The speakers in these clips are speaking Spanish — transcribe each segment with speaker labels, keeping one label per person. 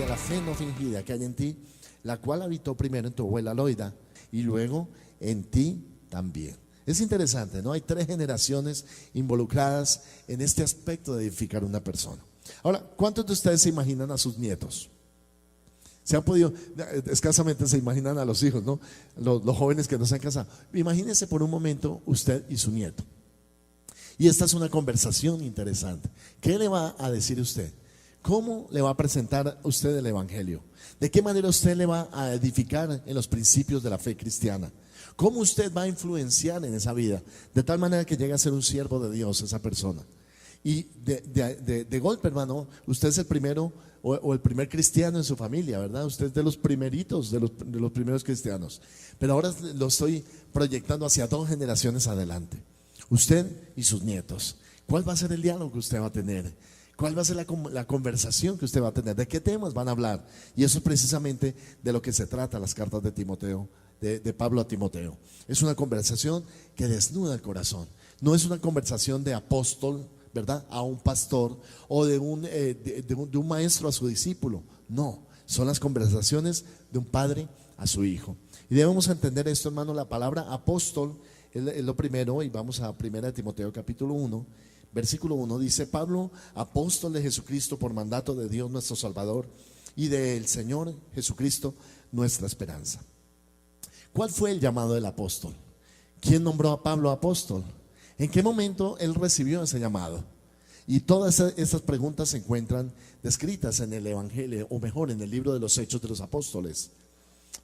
Speaker 1: la fe no fingida que hay en ti, la cual habitó primero en tu abuela Loida y luego en ti también. Es interesante, ¿no? Hay 3 generaciones involucradas en este aspecto de edificar una persona. Ahora, ¿cuántos de ustedes se imaginan a sus nietos? Se han podido, escasamente se imaginan a los hijos, ¿no? Los jóvenes que no se han casado. Imagínense por un momento usted y su nieto. Y esta es una conversación interesante. ¿Qué le va a decir usted? ¿Cómo le va a presentar usted el evangelio? ¿De qué manera usted le va a edificar en los principios de la fe cristiana? ¿Cómo usted va a influenciar en esa vida? De tal manera que llegue a ser un siervo de Dios esa persona. Y de golpe, hermano, usted es el primero o el primer cristiano en su familia, ¿verdad? Usted es de los primeritos, de los primeros cristianos. Pero ahora lo estoy proyectando hacia 2 generaciones adelante. Usted y sus nietos. ¿Cuál va a ser el diálogo que usted va a tener? ¿Cuál va a ser la conversación que usted va a tener? ¿De qué temas van a hablar? Y eso es precisamente de lo que se trata las cartas de Timoteo, de Pablo a Timoteo. Es una conversación que desnuda el corazón. No es una conversación de apóstol, ¿verdad?, a un pastor o de un maestro a su discípulo. No, son las conversaciones de un padre a su hijo. Y debemos entender esto, hermano. La palabra apóstol es lo primero, y vamos a 1 Timoteo capítulo 1, versículo 1, dice: Pablo, apóstol de Jesucristo por mandato de Dios nuestro Salvador y del Señor Jesucristo nuestra esperanza. ¿Cuál fue el llamado del apóstol? ¿Quién nombró a Pablo apóstol? ¿En qué momento él recibió ese llamado? Y todas esas preguntas se encuentran descritas en el Evangelio, o mejor, en el libro de los Hechos de los Apóstoles.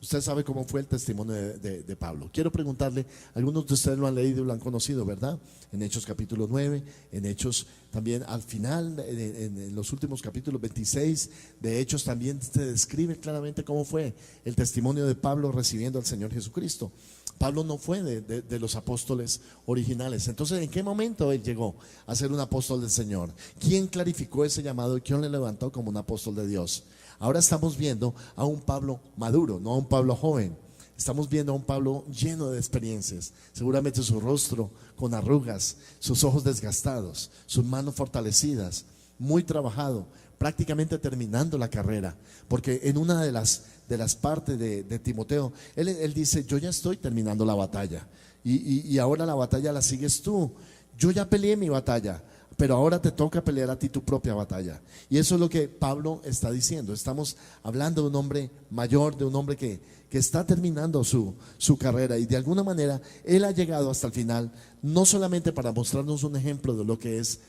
Speaker 1: Usted sabe cómo fue el testimonio de Pablo. Quiero preguntarle, algunos de ustedes lo han leído y lo han conocido, ¿verdad? En Hechos capítulo 9, en Hechos también al final, en los últimos capítulos 26 de Hechos también se describe claramente cómo fue el testimonio de Pablo recibiendo al Señor Jesucristo. Pablo no fue de los apóstoles originales. Entonces, ¿en qué momento él llegó a ser un apóstol del Señor? ¿Quién clarificó ese llamado y quién le levantó como un apóstol de Dios? Ahora estamos viendo a un Pablo maduro, no a un Pablo joven. Estamos viendo a un Pablo lleno de experiencias. Seguramente su rostro con arrugas, sus ojos desgastados, sus manos fortalecidas, muy trabajado, prácticamente terminando la carrera. Porque en una de las partes de Timoteo, él dice: yo ya estoy terminando la batalla y ahora la batalla la sigues tú. Yo ya peleé mi batalla, pero ahora te toca pelear a ti tu propia batalla. Y eso es lo que Pablo está diciendo. Estamos hablando de un hombre mayor, de un hombre que está terminando su carrera, y de alguna manera él ha llegado hasta el final, no solamente para mostrarnos un ejemplo de lo que es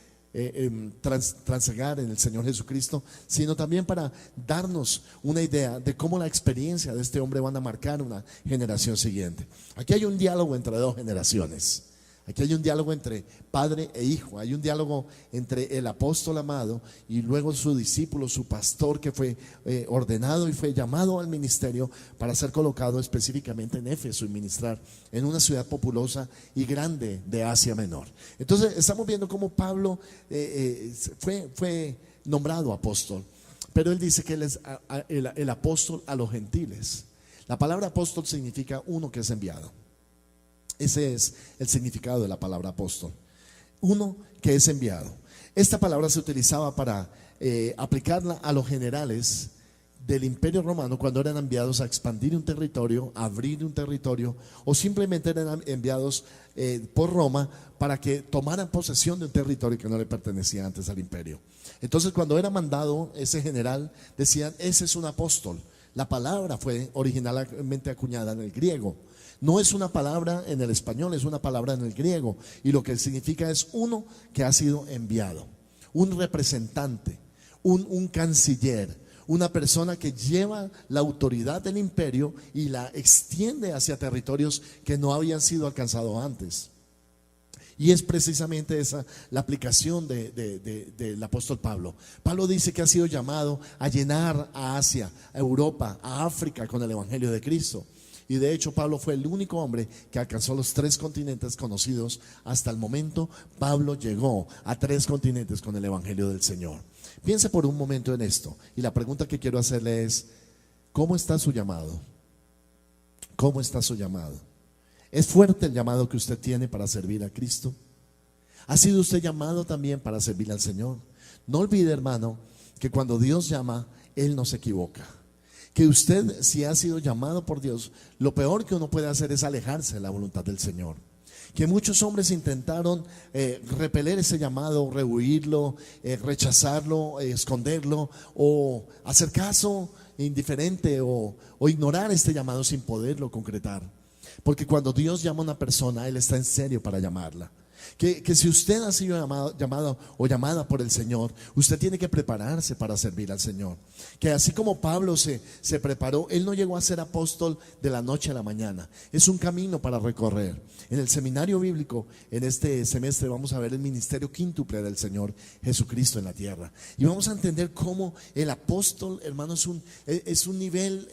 Speaker 1: transegar en el Señor Jesucristo, sino también para darnos una idea de cómo la experiencia de este hombre van a marcar una generación siguiente. Aquí hay un diálogo entre 2 generaciones. Aquí hay un diálogo entre padre e hijo. Hay un diálogo entre el apóstol amado y luego su discípulo, su pastor, que fue ordenado y fue llamado al ministerio para ser colocado específicamente en Éfeso y ministrar en una ciudad populosa y grande de Asia Menor. Entonces estamos viendo cómo Pablo fue nombrado apóstol, pero él dice que él es el apóstol a los gentiles. La palabra apóstol significa uno que es enviado. Ese es el significado de la palabra apóstol. Uno que es enviado. Esta palabra se utilizaba para aplicarla a los generales del Imperio Romano cuando eran enviados a expandir un territorio, a abrir un territorio, o simplemente eran enviados por Roma para que tomaran posesión de un territorio que no le pertenecía antes al imperio. Entonces, cuando era mandado ese general, decían: ese es un apóstol. La palabra fue originalmente acuñada en el griego. No es una palabra en el español, es una palabra en el griego, y lo que significa es uno que ha sido enviado, un representante, un canciller, una persona que lleva la autoridad del imperio y la extiende hacia territorios que no habían sido alcanzados antes. Y es precisamente esa la aplicación del apóstol Pablo. Pablo dice que ha sido llamado a llenar a Asia, a Europa, a África con el evangelio de Cristo. Y de hecho Pablo fue el único hombre que alcanzó los 3 continentes conocidos hasta el momento. Pablo llegó a 3 continentes con el evangelio del Señor. Piense por un momento en esto, y la pregunta que quiero hacerle es: ¿cómo está su llamado? ¿Cómo está su llamado? ¿Es fuerte el llamado que usted tiene para servir a Cristo? ¿Ha sido usted llamado también para servir al Señor? No olvide, hermano, que cuando Dios llama, Él no se equivoca. Que usted, si ha sido llamado por Dios, lo peor que uno puede hacer es alejarse de la voluntad del Señor. Que muchos hombres intentaron repeler ese llamado, rehuirlo, rechazarlo, esconderlo, o hacer caso indiferente, o ignorar este llamado sin poderlo concretar. Porque cuando Dios llama a una persona, Él está en serio para llamarla. Que si usted ha sido llamado o llamada por el Señor, usted tiene que prepararse para servir al Señor. Que así como Pablo se preparó, él no llegó a ser apóstol de la noche a la mañana. Es un camino para recorrer. En el seminario bíblico, en este semestre, vamos a ver el ministerio quíntuple del Señor Jesucristo en la tierra. Y vamos a entender cómo el apóstol, hermano, es un nivel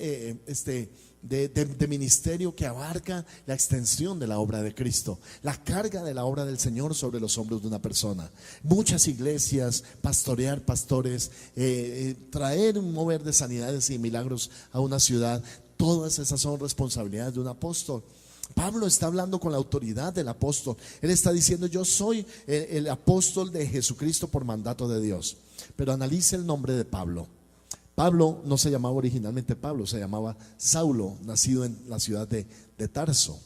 Speaker 1: de ministerio que abarca la extensión de la obra de Cristo, la carga de la obra del Señor sobre los hombros de una persona. Muchas iglesias, pastorear pastores, traer un mover de sanidades y milagros a una ciudad, todas esas son responsabilidades de un apóstol. Pablo está hablando con la autoridad del apóstol. Él está diciendo: yo soy el apóstol de Jesucristo por mandato de Dios. Pero analice el nombre de Pablo. Pablo no se llamaba originalmente Pablo, se llamaba Saulo, nacido en la ciudad de Tarso,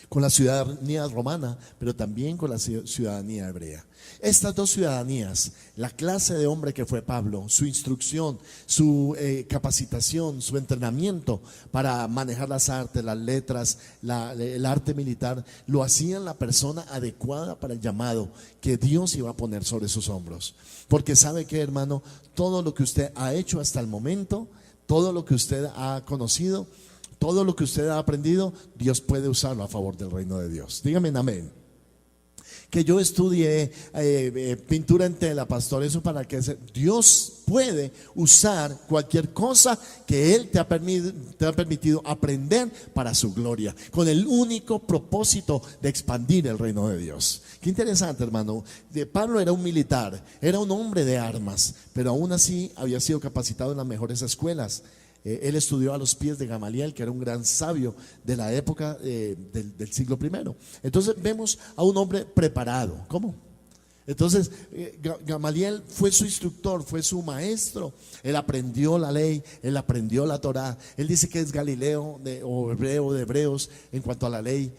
Speaker 1: con la ciudadanía romana, pero también con la ciudadanía hebrea. Estas dos ciudadanías, la clase de hombre que fue Pablo, su instrucción, su capacitación, su entrenamiento para manejar las artes, las letras, el arte militar, lo hacían la persona adecuada para el llamado que Dios iba a poner sobre sus hombros. Porque sabe que, hermano, todo lo que usted ha hecho hasta el momento, todo lo que usted ha conocido, todo lo que usted ha aprendido, Dios puede usarlo a favor del reino de Dios. Dígame amén. Que yo estudié pintura en tela, pastor, eso para que Dios puede usar cualquier cosa que Él te ha permitido aprender para su gloria, con el único propósito de expandir el reino de Dios. Qué interesante, hermano. Pablo era un militar, era un hombre de armas, pero aún así había sido capacitado en las mejores escuelas. Él estudió a los pies de Gamaliel, que era un gran sabio de la época del siglo I. Entonces vemos a un hombre preparado. ¿Cómo? Entonces Gamaliel fue su instructor, fue su maestro. Él aprendió la ley, él aprendió la Torá. Él dice que es Galileo o hebreo de hebreos en cuanto a la ley,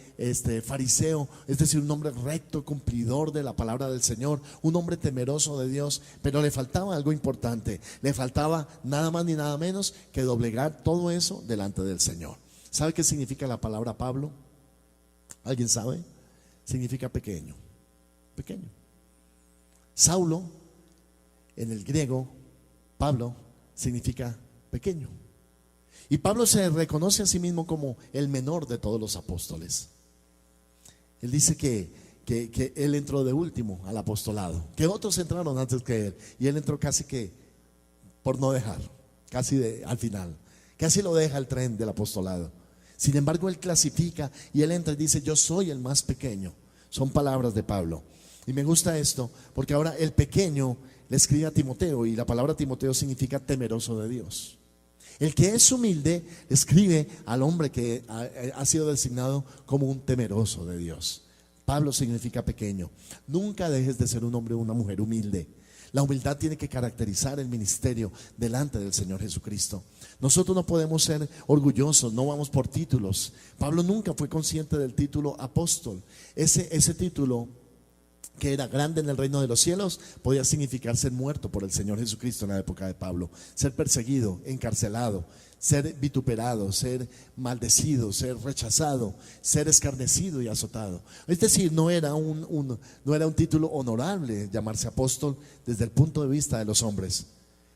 Speaker 1: fariseo, es decir, un hombre recto, cumplidor de la palabra del Señor, un hombre temeroso de Dios. Pero le faltaba algo importante, le faltaba nada más ni nada menos que doblegar todo eso delante del Señor. ¿Sabe qué significa la palabra Pablo? ¿Alguien sabe? Significa pequeño, pequeño. Saulo, en el griego, Pablo, significa pequeño. Y Pablo se reconoce a sí mismo como el menor de todos los apóstoles. Él dice que él entró de último al apostolado, que otros entraron antes que él, y él entró casi que por no dejar, al final, casi lo deja el tren del apostolado. Sin embargo, él clasifica y él entra y dice: yo soy el más pequeño. Son palabras de Pablo. Y me gusta esto porque ahora el pequeño le escribe a Timoteo, y la palabra Timoteo significa temeroso de Dios. El que es humilde le escribe al hombre que ha sido designado como un temeroso de Dios. Pablo significa pequeño. Nunca dejes de ser un hombre o una mujer humilde. La humildad tiene que caracterizar el ministerio delante del Señor Jesucristo. Nosotros no podemos ser orgullosos, no vamos por títulos. Pablo nunca fue consciente del título apóstol. Ese título, que era grande en el reino de los cielos, podía significar ser muerto por el Señor Jesucristo en la época de Pablo, ser perseguido, encarcelado, ser vituperado, ser maldecido, ser rechazado, ser escarnecido y azotado. Es decir, no era un título honorable llamarse apóstol desde el punto de vista de los hombres.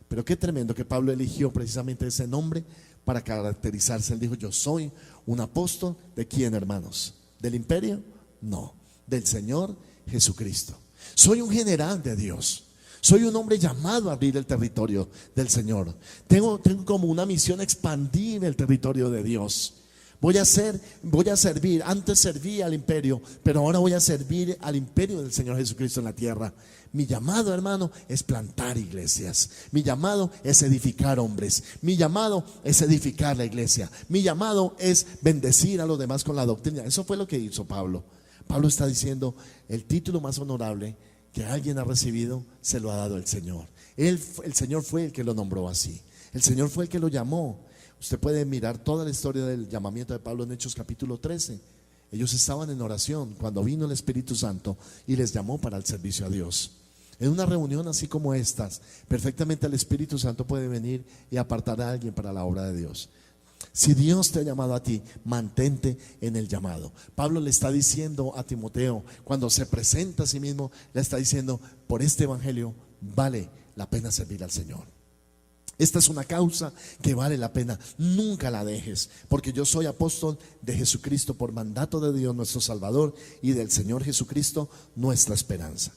Speaker 1: Pero qué tremendo que Pablo eligió precisamente ese nombre para caracterizarse. Él dijo: yo soy un apóstol. ¿De quién, hermanos? ¿Del imperio? No, del Señor Jesucristo. Soy un general de Dios. Soy un hombre llamado a abrir el territorio del Señor. Tengo como una misión expandir el territorio de Dios. Voy a servir. Antes serví al imperio, pero ahora voy a servir al imperio del Señor Jesucristo en la tierra. Mi llamado, hermano, es plantar iglesias. Mi llamado es edificar hombres. Mi llamado es edificar la iglesia. Mi llamado es bendecir a los demás con la doctrina. Eso fue lo que hizo Pablo. Pablo está diciendo: el título más honorable que alguien ha recibido se lo ha dado el Señor. El Señor fue el que lo nombró así. El Señor fue el que lo llamó. Usted puede mirar toda la historia del llamamiento de Pablo en Hechos capítulo 13. Ellos estaban en oración cuando vino el Espíritu Santo y les llamó para el servicio a Dios. En una reunión así como estas, perfectamente el Espíritu Santo puede venir y apartar a alguien para la obra de Dios. Si Dios te ha llamado a ti, mantente en el llamado. Pablo le está diciendo a Timoteo, cuando se presenta a sí mismo, le está diciendo: por este evangelio vale la pena servir al Señor. Esta es una causa que vale la pena, nunca la dejes, porque yo soy apóstol de Jesucristo por mandato de Dios nuestro Salvador y del Señor Jesucristo nuestra esperanza.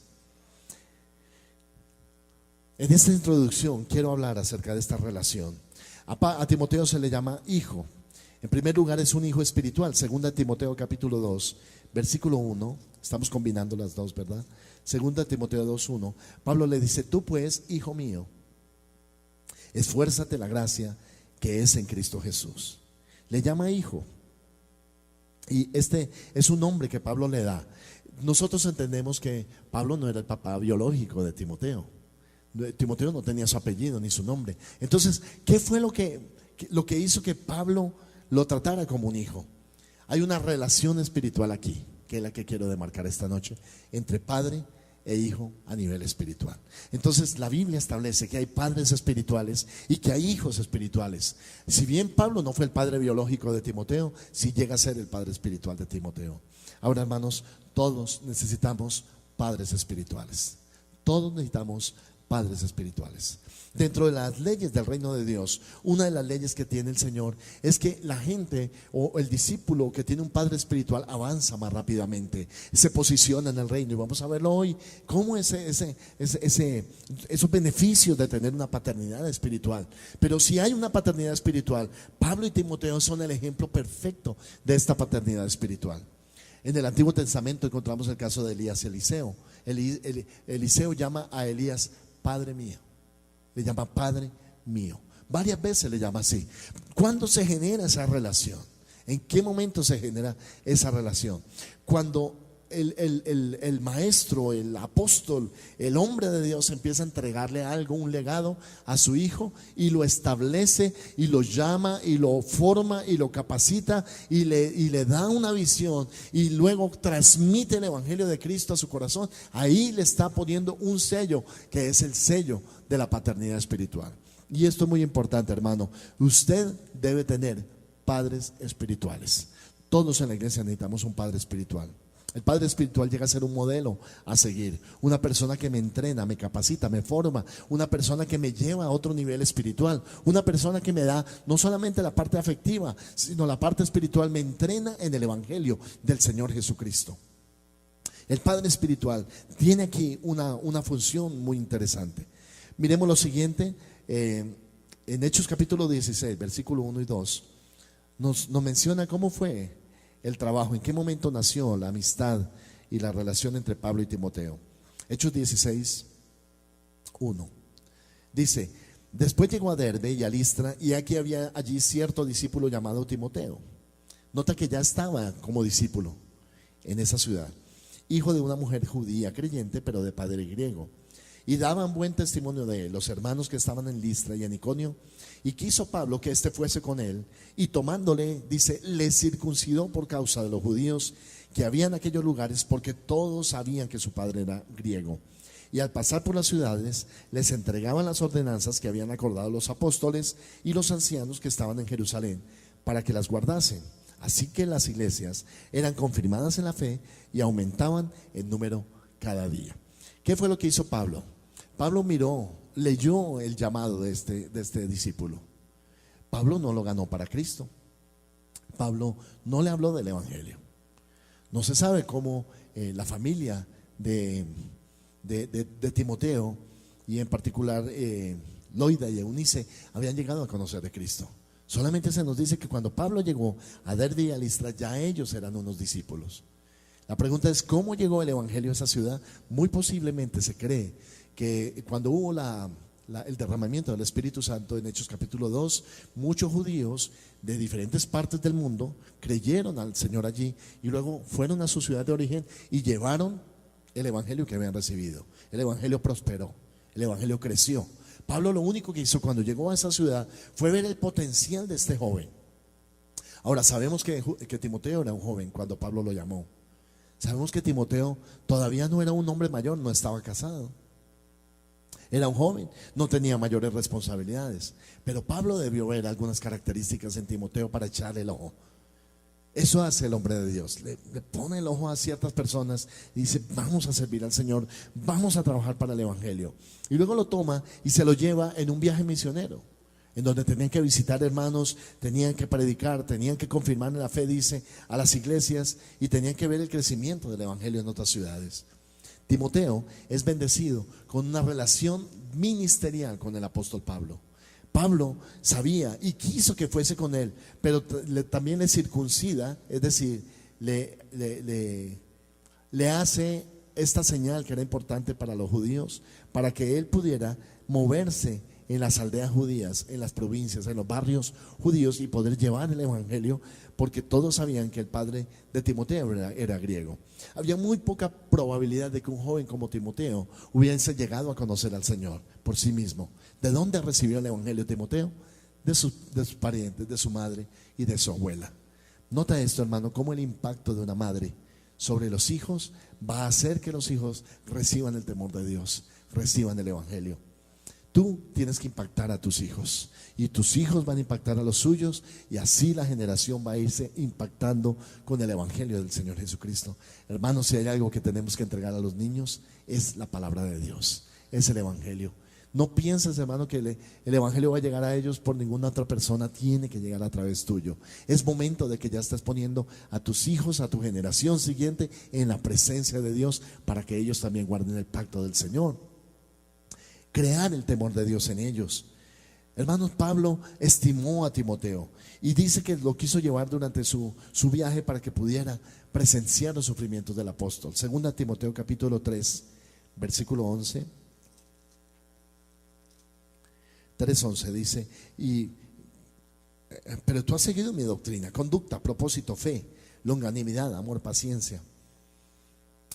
Speaker 1: En esta introducción quiero hablar acerca de esta relación. A Timoteo se le llama hijo. En primer lugar, es un hijo espiritual. Segunda Timoteo capítulo 2 versículo 1. Estamos combinando las dos, ¿verdad? Segunda Timoteo 2:1. Pablo le dice: tú pues, hijo mío, esfuérzate en la gracia que es en Cristo Jesús. Le llama hijo. Y este es un nombre que Pablo le da. Nosotros entendemos que Pablo no era el papá biológico de Timoteo. Timoteo no tenía su apellido ni su nombre. Entonces, ¿qué fue lo que hizo que Pablo lo tratara como un hijo? Hay una relación espiritual aquí, que es la que quiero demarcar esta noche, entre padre e hijo a nivel espiritual. Entonces la Biblia establece que hay padres espirituales y que hay hijos espirituales. Si bien Pablo no fue el padre biológico de Timoteo, sí llega a ser el padre espiritual de Timoteo. Ahora, hermanos, todos necesitamos padres espirituales. Todos necesitamos padres espirituales. Dentro de las leyes del reino de Dios, una de las leyes que tiene el Señor es que la gente o el discípulo que tiene un padre espiritual avanza más rápidamente, se posiciona en el reino. Y vamos a verlo hoy, cómo esos beneficios de tener una paternidad espiritual. Pero si hay una paternidad espiritual, Pablo y Timoteo son el ejemplo perfecto de esta paternidad espiritual. En el Antiguo Testamento encontramos el caso de Elías y Eliseo. Eliseo llama a Elías Padre mío. Le llama Padre mío. Varias veces le llama así. ¿Cuándo se genera esa relación? ¿En qué momento se genera esa relación? Cuando el maestro, el apóstol, el hombre de Dios empieza a entregarle algo, un legado a su hijo, y lo establece y lo llama y lo forma y lo capacita y le da una visión, y luego transmite el evangelio de Cristo a su corazón. Ahí le está poniendo un sello, que es el sello de la paternidad espiritual. Y esto es muy importante, hermano. Usted debe tener padres espirituales. Todos en la iglesia necesitamos un padre espiritual. El padre espiritual llega a ser un modelo a seguir, una persona que me entrena, me capacita, me forma, una persona que me lleva a otro nivel espiritual, una persona que me da no solamente la parte afectiva, sino la parte espiritual, me entrena en el evangelio del Señor Jesucristo. El padre espiritual tiene aquí una función muy interesante. Miremos lo siguiente, en Hechos capítulo 16, versículo 1 y 2, nos menciona cómo fue el trabajo, en qué momento nació la amistad y la relación entre Pablo y Timoteo. Hechos 16, 1. Dice: después llegó a Derbe y a Listra, y aquí había allí cierto discípulo llamado Timoteo. Nota que ya estaba como discípulo en esa ciudad, hijo de una mujer judía creyente, pero de padre griego. Y daban buen testimonio de él los hermanos que estaban en Listra y en Iconio. Y quiso Pablo que éste fuese con él, y tomándole, dice, le circuncidó por causa de los judíos que había en aquellos lugares, porque todos sabían que su padre era griego. Y al pasar por las ciudades, les entregaban las ordenanzas que habían acordado los apóstoles y los ancianos que estaban en Jerusalén, para que las guardasen. Así que las iglesias eran confirmadas en la fe y aumentaban en número cada día. ¿Qué fue lo que hizo Pablo? Pablo leyó el llamado de este discípulo. Pablo no lo ganó para Cristo. Pablo no le habló del evangelio. No se sabe cómo la familia de Timoteo, y en particular Loida y Eunice, habían llegado a conocer de Cristo. Solamente se nos dice que cuando Pablo llegó a Derbe y a Listra, ya ellos eran unos discípulos. La pregunta es: ¿cómo llegó el evangelio a esa ciudad? Muy posiblemente se cree que cuando hubo el derramamiento del Espíritu Santo en Hechos capítulo 2, muchos judíos de diferentes partes del mundo creyeron al Señor allí, y luego fueron a su ciudad de origen y llevaron el evangelio que habían recibido. El evangelio prosperó, El evangelio creció. Pablo lo único que hizo cuando llegó a esa ciudad fue ver el potencial de este joven. Ahora sabemos que Timoteo era un joven cuando Pablo lo llamó. Sabemos que Timoteo todavía no era un hombre mayor, no estaba casado. Era un joven, no tenía mayores responsabilidades. Pero Pablo debió ver algunas características en Timoteo para echarle el ojo. Eso hace el hombre de Dios, le pone el ojo a ciertas personas y dice: vamos a servir al Señor, vamos a trabajar para el evangelio. Y luego lo toma y se lo lleva en un viaje misionero, en donde tenían que visitar hermanos, tenían que predicar, tenían que confirmar en la fe, dice, a las iglesias, y tenían que ver el crecimiento del evangelio en otras ciudades. Timoteo es bendecido con una relación ministerial con el apóstol Pablo. Pablo sabía y quiso que fuese con él, pero también le circuncida, es decir, le hace esta señal que era importante para los judíos, para que él pudiera moverse en las aldeas judías, en las provincias, en los barrios judíos y poder llevar el evangelio, porque todos sabían que el padre de Timoteo era griego. Había muy poca probabilidad de que un joven como Timoteo hubiese llegado a conocer al Señor por sí mismo. ¿De dónde recibió el evangelio Timoteo? De sus parientes, de su madre y de su abuela. Nota esto, hermano, cómo el impacto de una madre sobre los hijos va a hacer que los hijos reciban el temor de Dios, reciban el evangelio. Tú tienes que impactar a tus hijos y tus hijos van a impactar a los suyos, y así la generación va a irse impactando con el evangelio del Señor Jesucristo. Hermanos, si hay algo que tenemos que entregar a los niños, es la palabra de Dios, es el evangelio. No pienses, hermano, que el evangelio va a llegar a ellos por ninguna otra persona, tiene que llegar a través tuyo. Es momento de que ya estés poniendo a tus hijos, a tu generación siguiente, en la presencia de Dios, para que ellos también guarden el pacto del Señor. Crear el temor de Dios en ellos. Hermanos, Pablo estimó a Timoteo y dice que lo quiso llevar durante su viaje para que pudiera presenciar los sufrimientos del apóstol. Segunda Timoteo capítulo 3, versículo 11. 3:11 dice: pero tú has seguido mi doctrina, conducta, propósito, fe, longanimidad, amor, paciencia.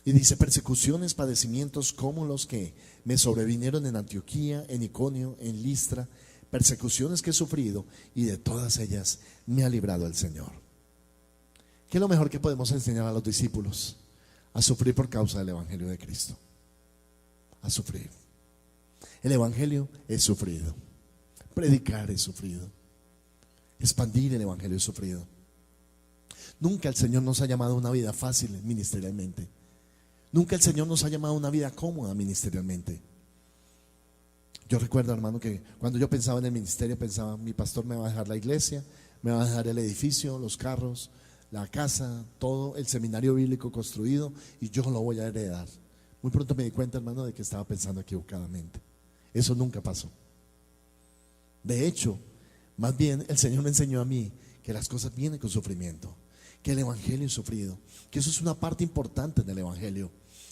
Speaker 1: Y dice: persecuciones, padecimientos como los que me sobrevinieron en Antioquía, en Iconio, en Listra, persecuciones que he sufrido, y de todas ellas me ha librado el Señor. ¿Qué es lo mejor que podemos enseñar a los discípulos? A sufrir por causa del evangelio de Cristo. A sufrir. El evangelio es sufrido. Predicar es sufrido. Expandir el evangelio es sufrido. Nunca el Señor nos ha llamado a una vida fácil ministerialmente. Nunca el Señor nos ha llamado a una vida cómoda ministerialmente. Yo recuerdo, hermano, que cuando yo pensaba en el ministerio, pensaba: mi pastor me va a dejar la iglesia, me va a dejar el edificio, los carros, la casa, todo el seminario bíblico construido, y yo lo voy a heredar. Muy pronto me di cuenta, hermano, de que estaba pensando equivocadamente. Eso nunca pasó. De hecho, más bien el Señor me enseñó a mí que las cosas vienen con sufrimiento, que el evangelio es sufrido, que eso es una parte importante del evangelio.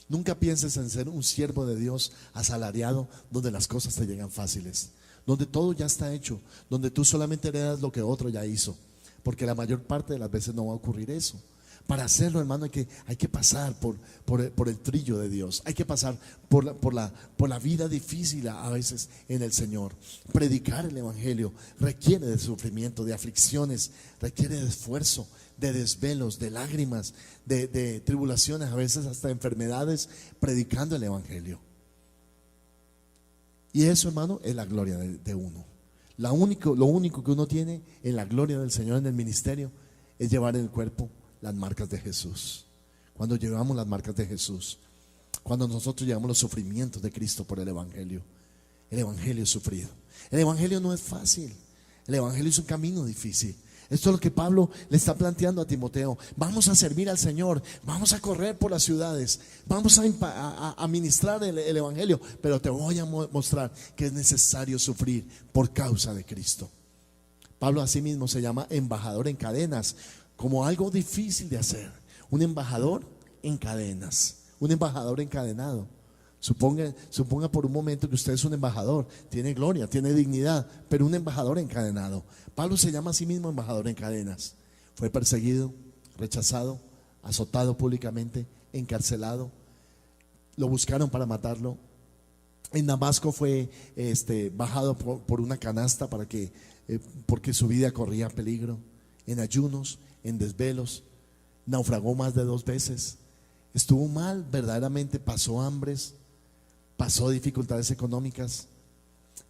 Speaker 1: Nunca pienses en ser un siervo de Dios asalariado, donde las cosas te llegan fáciles, donde todo ya está hecho, donde tú solamente heredas lo que otro ya hizo, porque la mayor parte de las veces no va a ocurrir eso. Para hacerlo, hermano, hay que pasar por el trillo de Dios. Hay que pasar por la vida difícil a veces en el Señor. Predicar el evangelio requiere de sufrimiento, de aflicciones, requiere de esfuerzo, de desvelos, de lágrimas, de tribulaciones, a veces hasta enfermedades, predicando el evangelio. Y eso, hermano, es la gloria de uno. Lo único que uno tiene en la gloria del Señor en el ministerio es llevar en el cuerpo las marcas de Jesús. Cuando llevamos las marcas de Jesús, cuando nosotros llevamos los sufrimientos de Cristo por el evangelio. El evangelio es sufrido. El evangelio no es fácil. El evangelio es un camino difícil. Esto es lo que Pablo le está planteando a Timoteo. Vamos a servir al Señor, vamos a correr por las ciudades, vamos a ministrar el evangelio, pero te voy a mostrar que es necesario sufrir por causa de Cristo. Pablo asimismo se llama embajador en cadenas, como algo difícil de hacer. Un embajador en cadenas, un embajador encadenado. Suponga por un momento que usted es un embajador, tiene gloria, tiene dignidad, pero un embajador encadenado. Pablo se llama a sí mismo embajador en cadenas. Fue perseguido, rechazado, azotado públicamente, encarcelado. Lo buscaron para matarlo. En Damasco fue bajado por una canasta porque su vida corría peligro. En ayunos, en desvelos, naufragó más de 2 veces. Estuvo mal, verdaderamente pasó hambres, pasó dificultades económicas.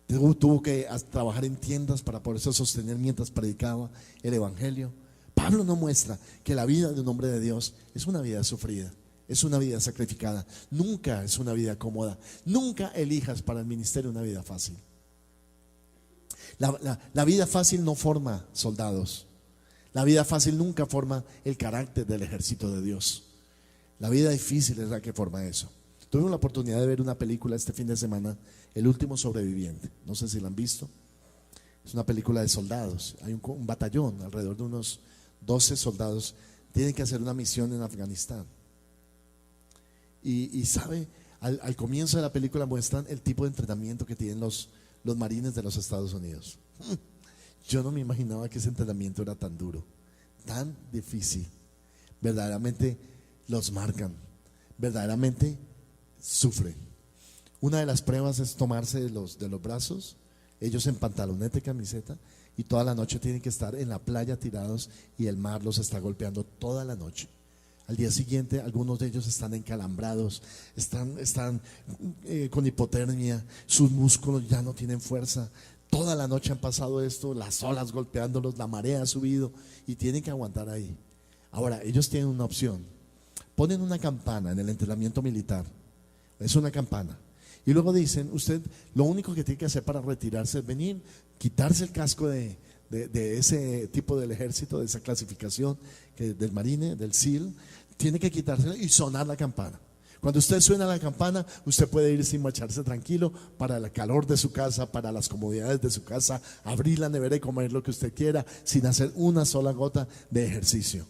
Speaker 1: Tuvo que trabajar en tiendas para poderse sostener mientras predicaba el evangelio. Pablo nos muestra que la vida de un hombre de Dios es una vida sufrida, es una vida sacrificada, nunca es una vida cómoda. Nunca elijas para el ministerio una vida fácil. La vida fácil no forma soldados. La vida fácil nunca forma el carácter del ejército de Dios. La vida difícil es la que forma eso. Tuve la oportunidad de ver una película este fin de semana, El último sobreviviente. No sé si la han visto. Es una película de soldados. Hay un batallón, alrededor de unos 12 soldados. Tienen que hacer una misión en Afganistán. Y sabe, al comienzo de la película muestran el tipo de entrenamiento que tienen los marines de los Estados Unidos. Yo no me imaginaba que ese entrenamiento era tan duro, tan difícil. Verdaderamente los marcan, verdaderamente sufren. Una de las pruebas es tomarse de los brazos, ellos en pantaloneta y camiseta, y toda la noche tienen que estar en la playa tirados y el mar los está golpeando toda la noche. Al día siguiente algunos de ellos están encalambrados, están con hipotermia, sus músculos ya no tienen fuerza. Toda la noche han pasado esto, las olas golpeándolos, la marea ha subido y tienen que aguantar ahí. Ahora, ellos tienen una opción. Ponen una campana en el entrenamiento militar. Es una campana. Y luego dicen, usted lo único que tiene que hacer para retirarse es venir, quitarse el casco de ese tipo del ejército, de esa clasificación del marine, del SEAL. Tiene que quitárselo y sonar la campana. Cuando usted suena la campana, usted puede ir sin marcharse tranquilo para el calor de su casa, para las comodidades de su casa, abrir la nevera y comer lo que usted quiera sin hacer una sola gota de ejercicio.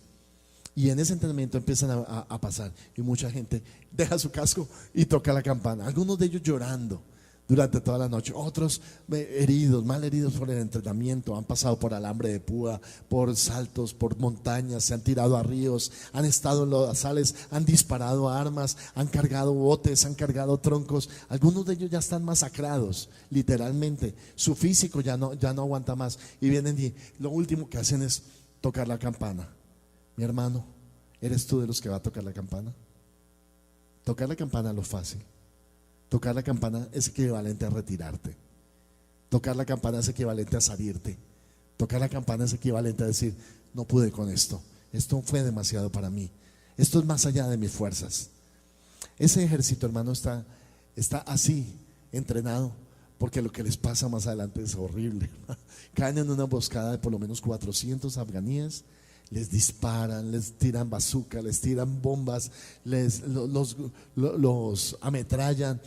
Speaker 1: Y en ese entrenamiento empiezan a pasar y mucha gente deja su casco y toca la campana. Algunos de ellos llorando durante toda la noche, otros heridos, mal heridos por el entrenamiento, han pasado por alambre de púa, por saltos, por montañas, se han tirado a ríos, han estado en lodazales, han disparado armas, han cargado botes, han cargado troncos. Algunos de ellos ya están masacrados, literalmente, su físico ya no aguanta más y vienen y lo último que hacen es tocar la campana. Mi hermano, ¿eres tú de los que va a tocar la campana? Tocar la campana es lo fácil. Tocar la campana es equivalente a retirarte. Tocar la campana es equivalente a salirte. Tocar la campana es equivalente a decir, no pude con esto. Esto fue demasiado para mí. Esto es más allá de mis fuerzas. Ese ejército, hermano, está así, entrenado, porque lo que les pasa más adelante es horrible. Caen en una emboscada de por lo menos 400 afganíes. Les disparan, les tiran bazooka, les tiran bombas, los ametrallan.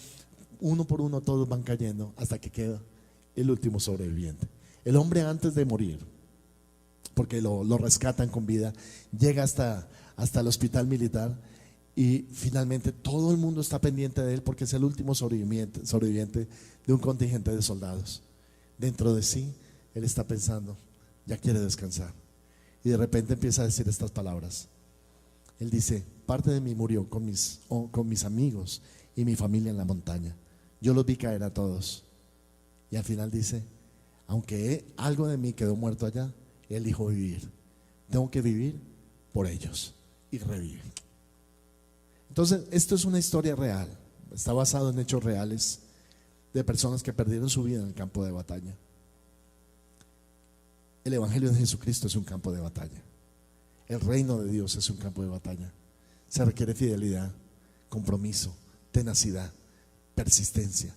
Speaker 1: Uno por uno todos van cayendo hasta que queda el último sobreviviente. El hombre antes de morir, porque lo rescatan con vida, llega hasta el hospital militar y finalmente todo el mundo está pendiente de él porque es el último sobreviviente de un contingente de soldados. Dentro de sí, él está pensando, ya quiere descansar. Y de repente empieza a decir estas palabras. Él dice, parte de mí murió con mis amigos y mi familia en la montaña. Yo los vi caer a todos. Y al final dice, aunque algo de mí quedó muerto allá, elijo vivir. Tengo que vivir por ellos. Y revive. Entonces, esto es una historia real. Está basado en hechos reales de personas que perdieron su vida en el campo de batalla. El Evangelio de Jesucristo es un campo de batalla. El reino de Dios es un campo de batalla. Se requiere fidelidad, compromiso, tenacidad, persistencia.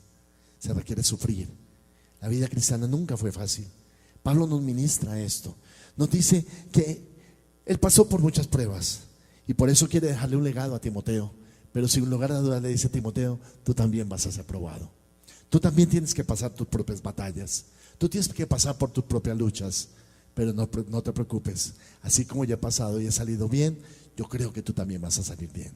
Speaker 1: Se requiere sufrir. La vida cristiana nunca fue fácil. Pablo nos ministra esto. Nos dice que él pasó por muchas pruebas y por eso quiere dejarle un legado a Timoteo. Pero sin lugar a dudas le dice a Timoteo, tú también vas a ser probado. Tú también tienes que pasar tus propias batallas. Tú tienes que pasar por tus propias luchas, pero no te preocupes. Así como ya he pasado y he salido bien, yo creo que tú también vas a salir bien.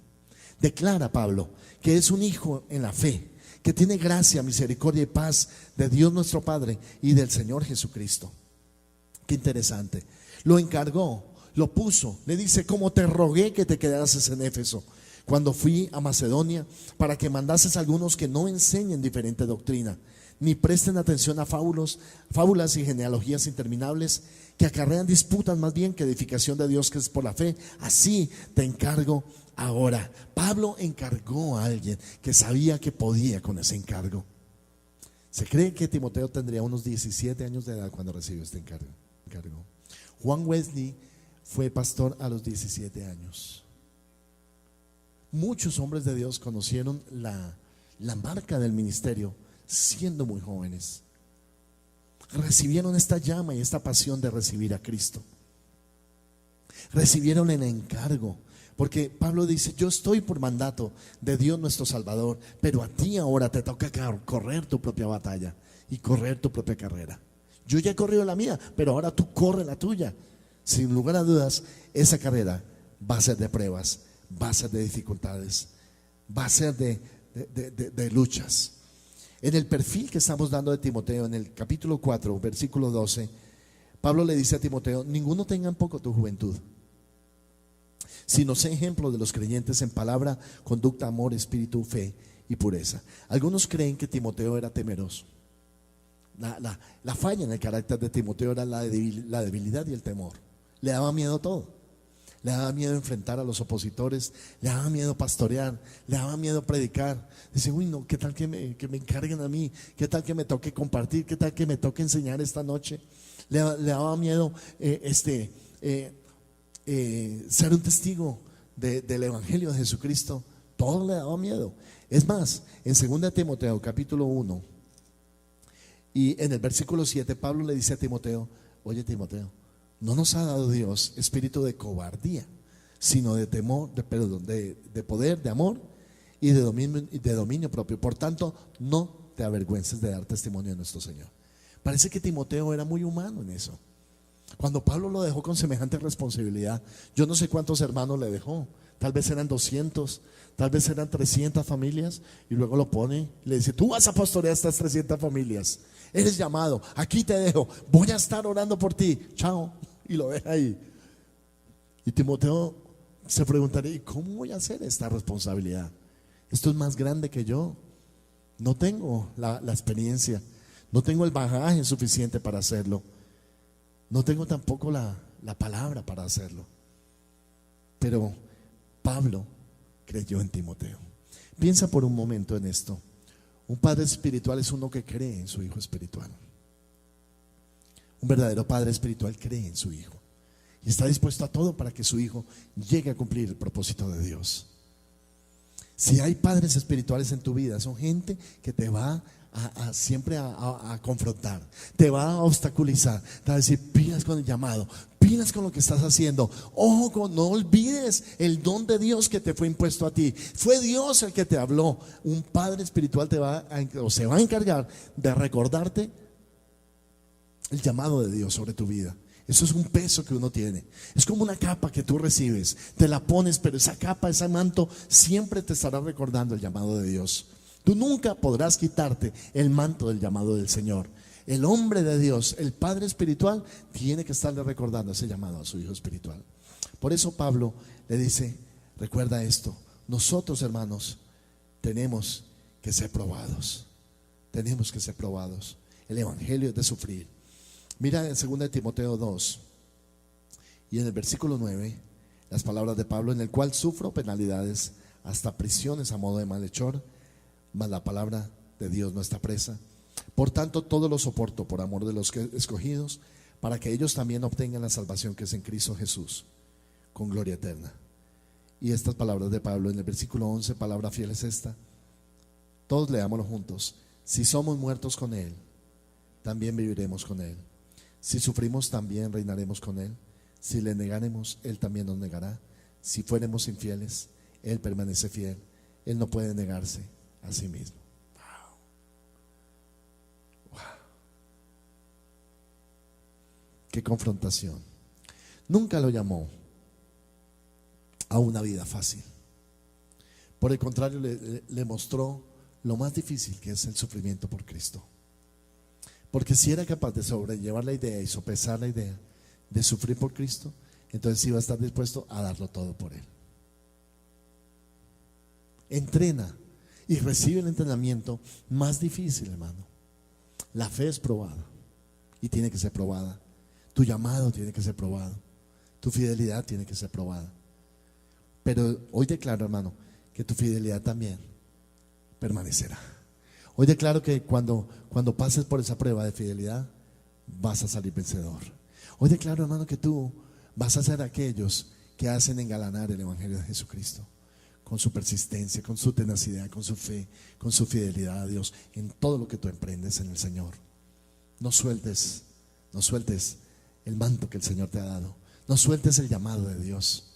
Speaker 1: Declara Pablo que es un hijo en la fe, que tiene gracia, misericordia y paz de Dios nuestro Padre y del Señor Jesucristo. Qué interesante. Lo encargó, lo puso, le dice, como te rogué que te quedases en Éfeso, cuando fui a Macedonia, para que mandases a algunos que no enseñen diferente doctrina, ni presten atención a fábulas y genealogías interminables, que acarrean disputas más bien que edificación de Dios, que es por la fe. Así te encargo ahora. Pablo encargó a alguien que sabía que podía con ese encargo. Se cree que Timoteo tendría unos 17 años de edad cuando recibió este encargo. Juan Wesley fue pastor a los 17 años. Muchos hombres de Dios conocieron la marca del ministerio siendo muy jóvenes. Recibieron esta llama y esta pasión de recibir a Cristo. Recibieron el encargo, porque Pablo dice: yo estoy por mandato de Dios nuestro Salvador, pero a ti ahora te toca correr tu propia batalla y correr tu propia carrera. Yo ya he corrido la mía, pero ahora tú corre la tuya. Sin lugar a dudas, esa carrera va a ser de pruebas, va a ser de dificultades, va a ser de luchas. En el perfil que estamos dando de Timoteo, en el capítulo 4, versículo 12, Pablo le dice a Timoteo: ninguno tenga en poco tu juventud, sino sé ejemplo de los creyentes en palabra, conducta, amor, espíritu, fe y pureza. Algunos creen que Timoteo era temeroso. La falla en el carácter de Timoteo era la debilidad y el temor. Le daba miedo todo. Le daba miedo enfrentar a los opositores, le daba miedo pastorear, le daba miedo predicar. Dice: uy, no, ¿qué tal que me encarguen a mí? ¿Qué tal que me toque compartir? ¿Qué tal que me toque enseñar esta noche? Le daba miedo ser un testigo del Evangelio de Jesucristo. Todo le daba miedo. Es más, en 2 Timoteo capítulo 1 y en el versículo 7, Pablo le dice a Timoteo: oye, Timoteo, no nos ha dado Dios espíritu de cobardía, sino de temor, de poder, de amor y de dominio propio. Por tanto, no te avergüences de dar testimonio de nuestro Señor. Parece que Timoteo era muy humano en eso. Cuando Pablo lo dejó con semejante responsabilidad, yo no sé cuántos hermanos le dejó. Tal vez eran 200, tal vez eran 300 familias, y luego lo pone y le dice: tú vas a pastorear estas 300 familias. Eres llamado, aquí te dejo, voy a estar orando por ti, chao. Y lo deja ahí. Y Timoteo se preguntaría: ¿y cómo voy a hacer esta responsabilidad? Esto es más grande que yo. No tengo la experiencia, no tengo el bagaje suficiente para hacerlo, no tengo tampoco la palabra para hacerlo. Pero Pablo creyó en Timoteo. Piensa por un momento en esto. Un padre espiritual es uno que cree en su hijo espiritual. Un verdadero padre espiritual cree en su hijo y está dispuesto a todo para que su hijo llegue a cumplir el propósito de Dios. Si hay padres espirituales en tu vida, son gente que te va siempre a confrontar, te va a obstaculizar, te va a decir: pilas con el llamado, pilas con lo que estás haciendo. Ojo, no olvides el don de Dios que te fue impuesto a ti. Fue Dios el que te habló. Un padre espiritual se va a encargar de recordarte el llamado de Dios sobre tu vida. Eso es un peso que uno tiene. Es como una capa que tú recibes, te la pones, pero esa capa, ese manto siempre te estará recordando el llamado de Dios. Tú nunca podrás quitarte el manto del llamado del Señor. El hombre de Dios, el padre espiritual, tiene que estarle recordando ese llamado a su hijo espiritual. Por eso Pablo le dice: recuerda esto, nosotros, hermanos, tenemos que ser probados. Tenemos que ser probados. El evangelio es de sufrir. Mira en 2 Timoteo 2 y en el versículo 9 las palabras de Pablo: en el cual sufro penalidades, hasta prisiones a modo de malhechor, mas la palabra de Dios no está presa. Por tanto, todo lo soporto por amor de los escogidos, para que ellos también obtengan la salvación que es en Cristo Jesús, con gloria eterna. Y estas palabras de Pablo en el versículo 11, palabra fiel es esta. Todos leámoslo juntos: si somos muertos con Él, también viviremos con Él. Si sufrimos, también reinaremos con Él. Si le negaremos, Él también nos negará. Si fuéramos infieles, Él permanece fiel. Él no puede negarse a sí mismo. Wow. Qué confrontación. Nunca lo llamó a una vida fácil. Por el contrario, le mostró lo más difícil que es el sufrimiento por Cristo. Porque si era capaz de sobrellevar la idea y sopesar la idea de sufrir por Cristo, entonces iba a estar dispuesto a darlo todo por Él. entrena y recibe el entrenamiento más difícil, hermano. La fe es probada y tiene que ser probada. Tu llamado tiene que ser probado. Tu fidelidad tiene que ser probada. Pero hoy declaro, hermano, que tu fidelidad también permanecerá. Hoy declaro que cuando pases por esa prueba de fidelidad, vas a salir vencedor. Hoy declaro, hermano, que tú vas a ser aquellos que hacen engalanar el Evangelio de Jesucristo, con su persistencia, con su tenacidad, con su fe, con su fidelidad a Dios, en todo lo que tú emprendes en el Señor. No sueltes el manto que el Señor te ha dado. No sueltes el llamado de Dios.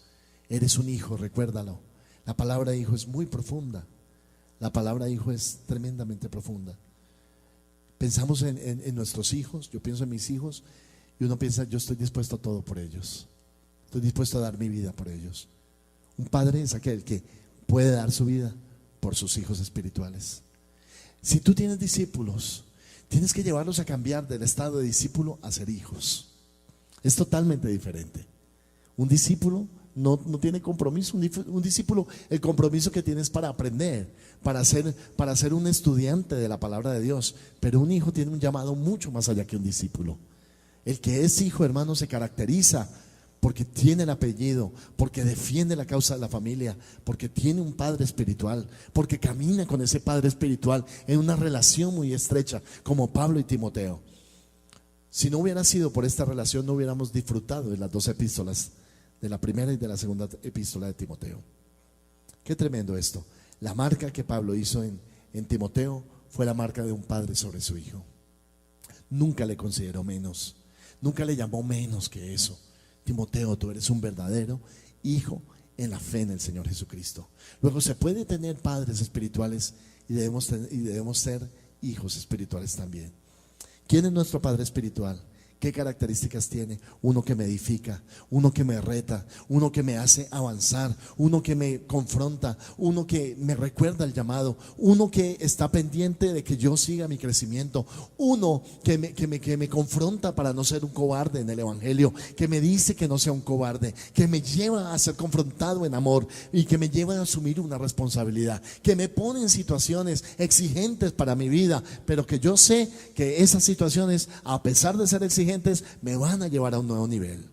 Speaker 1: Eres un hijo, recuérdalo. La palabra hijo es muy profunda. La palabra hijo es tremendamente profunda. Pensamos en nuestros hijos. Yo pienso en mis hijos y uno piensa, yo estoy dispuesto a todo por ellos. Estoy dispuesto a dar mi vida por ellos. Un padre es aquel que puede dar su vida por sus hijos espirituales. Si tú tienes discípulos, tienes que llevarlos a cambiar del estado de discípulo a ser hijos. Es totalmente diferente. Un discípulo no tiene compromiso. Un discípulo, el compromiso que tiene es para aprender, para ser un estudiante de la palabra de Dios. Pero un hijo tiene un llamado mucho más allá que un discípulo. El que es hijo, hermano, se caracteriza porque tiene el apellido, porque defiende la causa de la familia, porque tiene un padre espiritual, porque camina con ese padre espiritual en una relación muy estrecha, como Pablo y Timoteo. Si no hubiera sido por esta relación, no hubiéramos disfrutado de las dos epístolas, de la primera y de la segunda epístola de Timoteo. Qué tremendo esto. La marca que Pablo hizo en Timoteo fue la marca de un padre sobre su hijo. Nunca le consideró menos, nunca le llamó menos que eso. Timoteo, tú eres un verdadero hijo en la fe en el Señor Jesucristo. Luego se puede tener padres espirituales y debemos ser hijos espirituales también. ¿Quién es nuestro padre espiritual? ¿Qué características tiene? Uno que me edifica, uno que me reta, uno que me hace avanzar, uno que me confronta, uno que me recuerda el llamado, uno que está pendiente de que yo siga mi crecimiento, uno que me confronta para no ser un cobarde en el Evangelio, que me dice que no sea un cobarde, que me lleva a ser confrontado en amor y que me lleva a asumir una responsabilidad, que me pone en situaciones exigentes para mi vida, pero que yo sé que esas situaciones, a pesar de ser exigentes, me van a llevar a un nuevo nivel.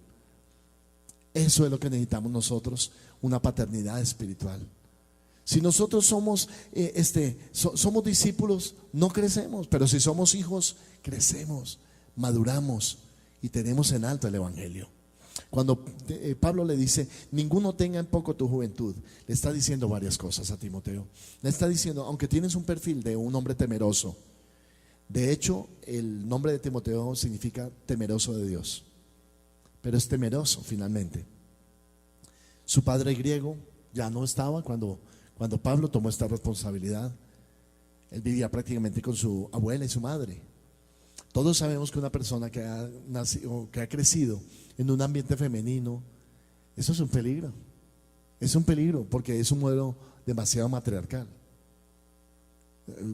Speaker 1: Eso es lo que necesitamos nosotros, una paternidad espiritual. Si nosotros somos discípulos, no crecemos, pero si somos hijos, crecemos, maduramos y tenemos en alto el Evangelio. Cuando Pablo le dice, ninguno tenga en poco tu juventud, le está diciendo varias cosas a Timoteo. Le está diciendo, aunque tienes un perfil de un hombre temeroso, de hecho, el nombre de Timoteo significa temeroso de Dios, pero es temeroso finalmente. Su padre griego ya no estaba cuando Pablo tomó esta responsabilidad. Él vivía prácticamente con su abuela y su madre. Todos sabemos que una persona que ha nacido, que ha crecido en un ambiente femenino, eso es un peligro. Es un peligro porque es un modelo demasiado matriarcal.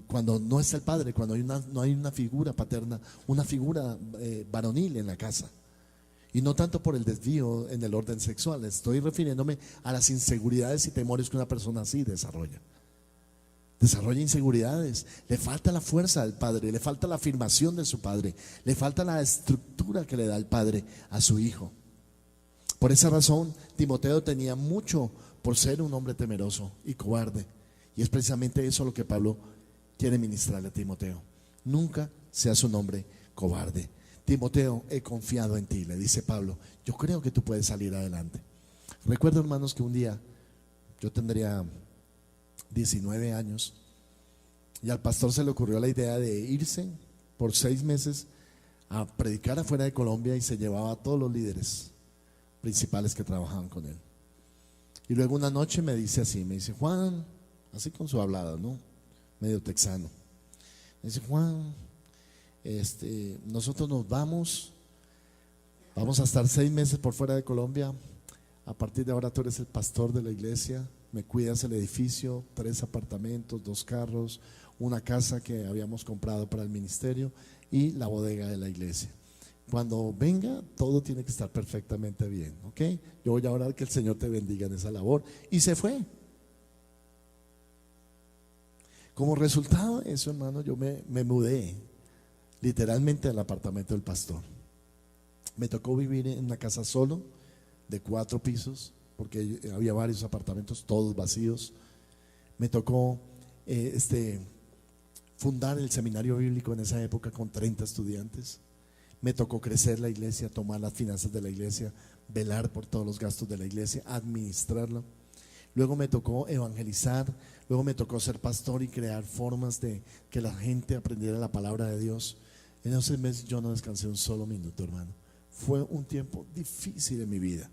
Speaker 1: Cuando no está el padre, cuando no hay una figura paterna, una figura varonil en la casa. Y no tanto por el desvío en el orden sexual, estoy refiriéndome a las inseguridades y temores que una persona así desarrolla. Desarrolla inseguridades, le falta la fuerza del padre, le falta la afirmación de su padre, le falta la estructura que le da el padre a su hijo. Por esa razón, Timoteo tenía mucho por ser un hombre temeroso y cobarde. Y es precisamente eso lo que Pablo quiere ministrarle a Timoteo. Nunca seas un hombre cobarde. Timoteo, he confiado en ti, le dice Pablo. Yo creo que tú puedes salir adelante. Recuerdo, hermanos, que un día yo tendría 19 años y al pastor se le ocurrió la idea de irse por 6 meses a predicar afuera de Colombia y se llevaba a todos los líderes principales que trabajaban con él. Y luego una noche me dice así, me dice, Juan, así con su hablada, ¿no? Medio texano. Me dice, Juan, nosotros nos vamos a estar 6 meses por fuera de Colombia. A partir de ahora tú eres el pastor de la iglesia, me cuidas el edificio, 3 apartamentos, 2 carros, una casa que habíamos comprado para el ministerio y la bodega de la iglesia. Cuando venga, todo tiene que estar perfectamente bien, ¿ok? Yo voy a orar que el Señor te bendiga en esa labor. Y se fue. Como resultado de eso, hermano, yo me mudé literalmente al apartamento del pastor. Me tocó vivir en una casa solo, de 4 pisos, porque había varios apartamentos, todos vacíos. Me tocó fundar el seminario bíblico en esa época con 30 estudiantes. Me tocó crecer la iglesia, tomar las finanzas de la iglesia, velar por todos los gastos de la iglesia, administrarla. Luego me tocó evangelizar, luego me tocó ser pastor y crear formas de que la gente aprendiera la palabra de Dios. En esos meses yo no descansé un solo minuto, hermano. Fue un tiempo difícil en mi vida.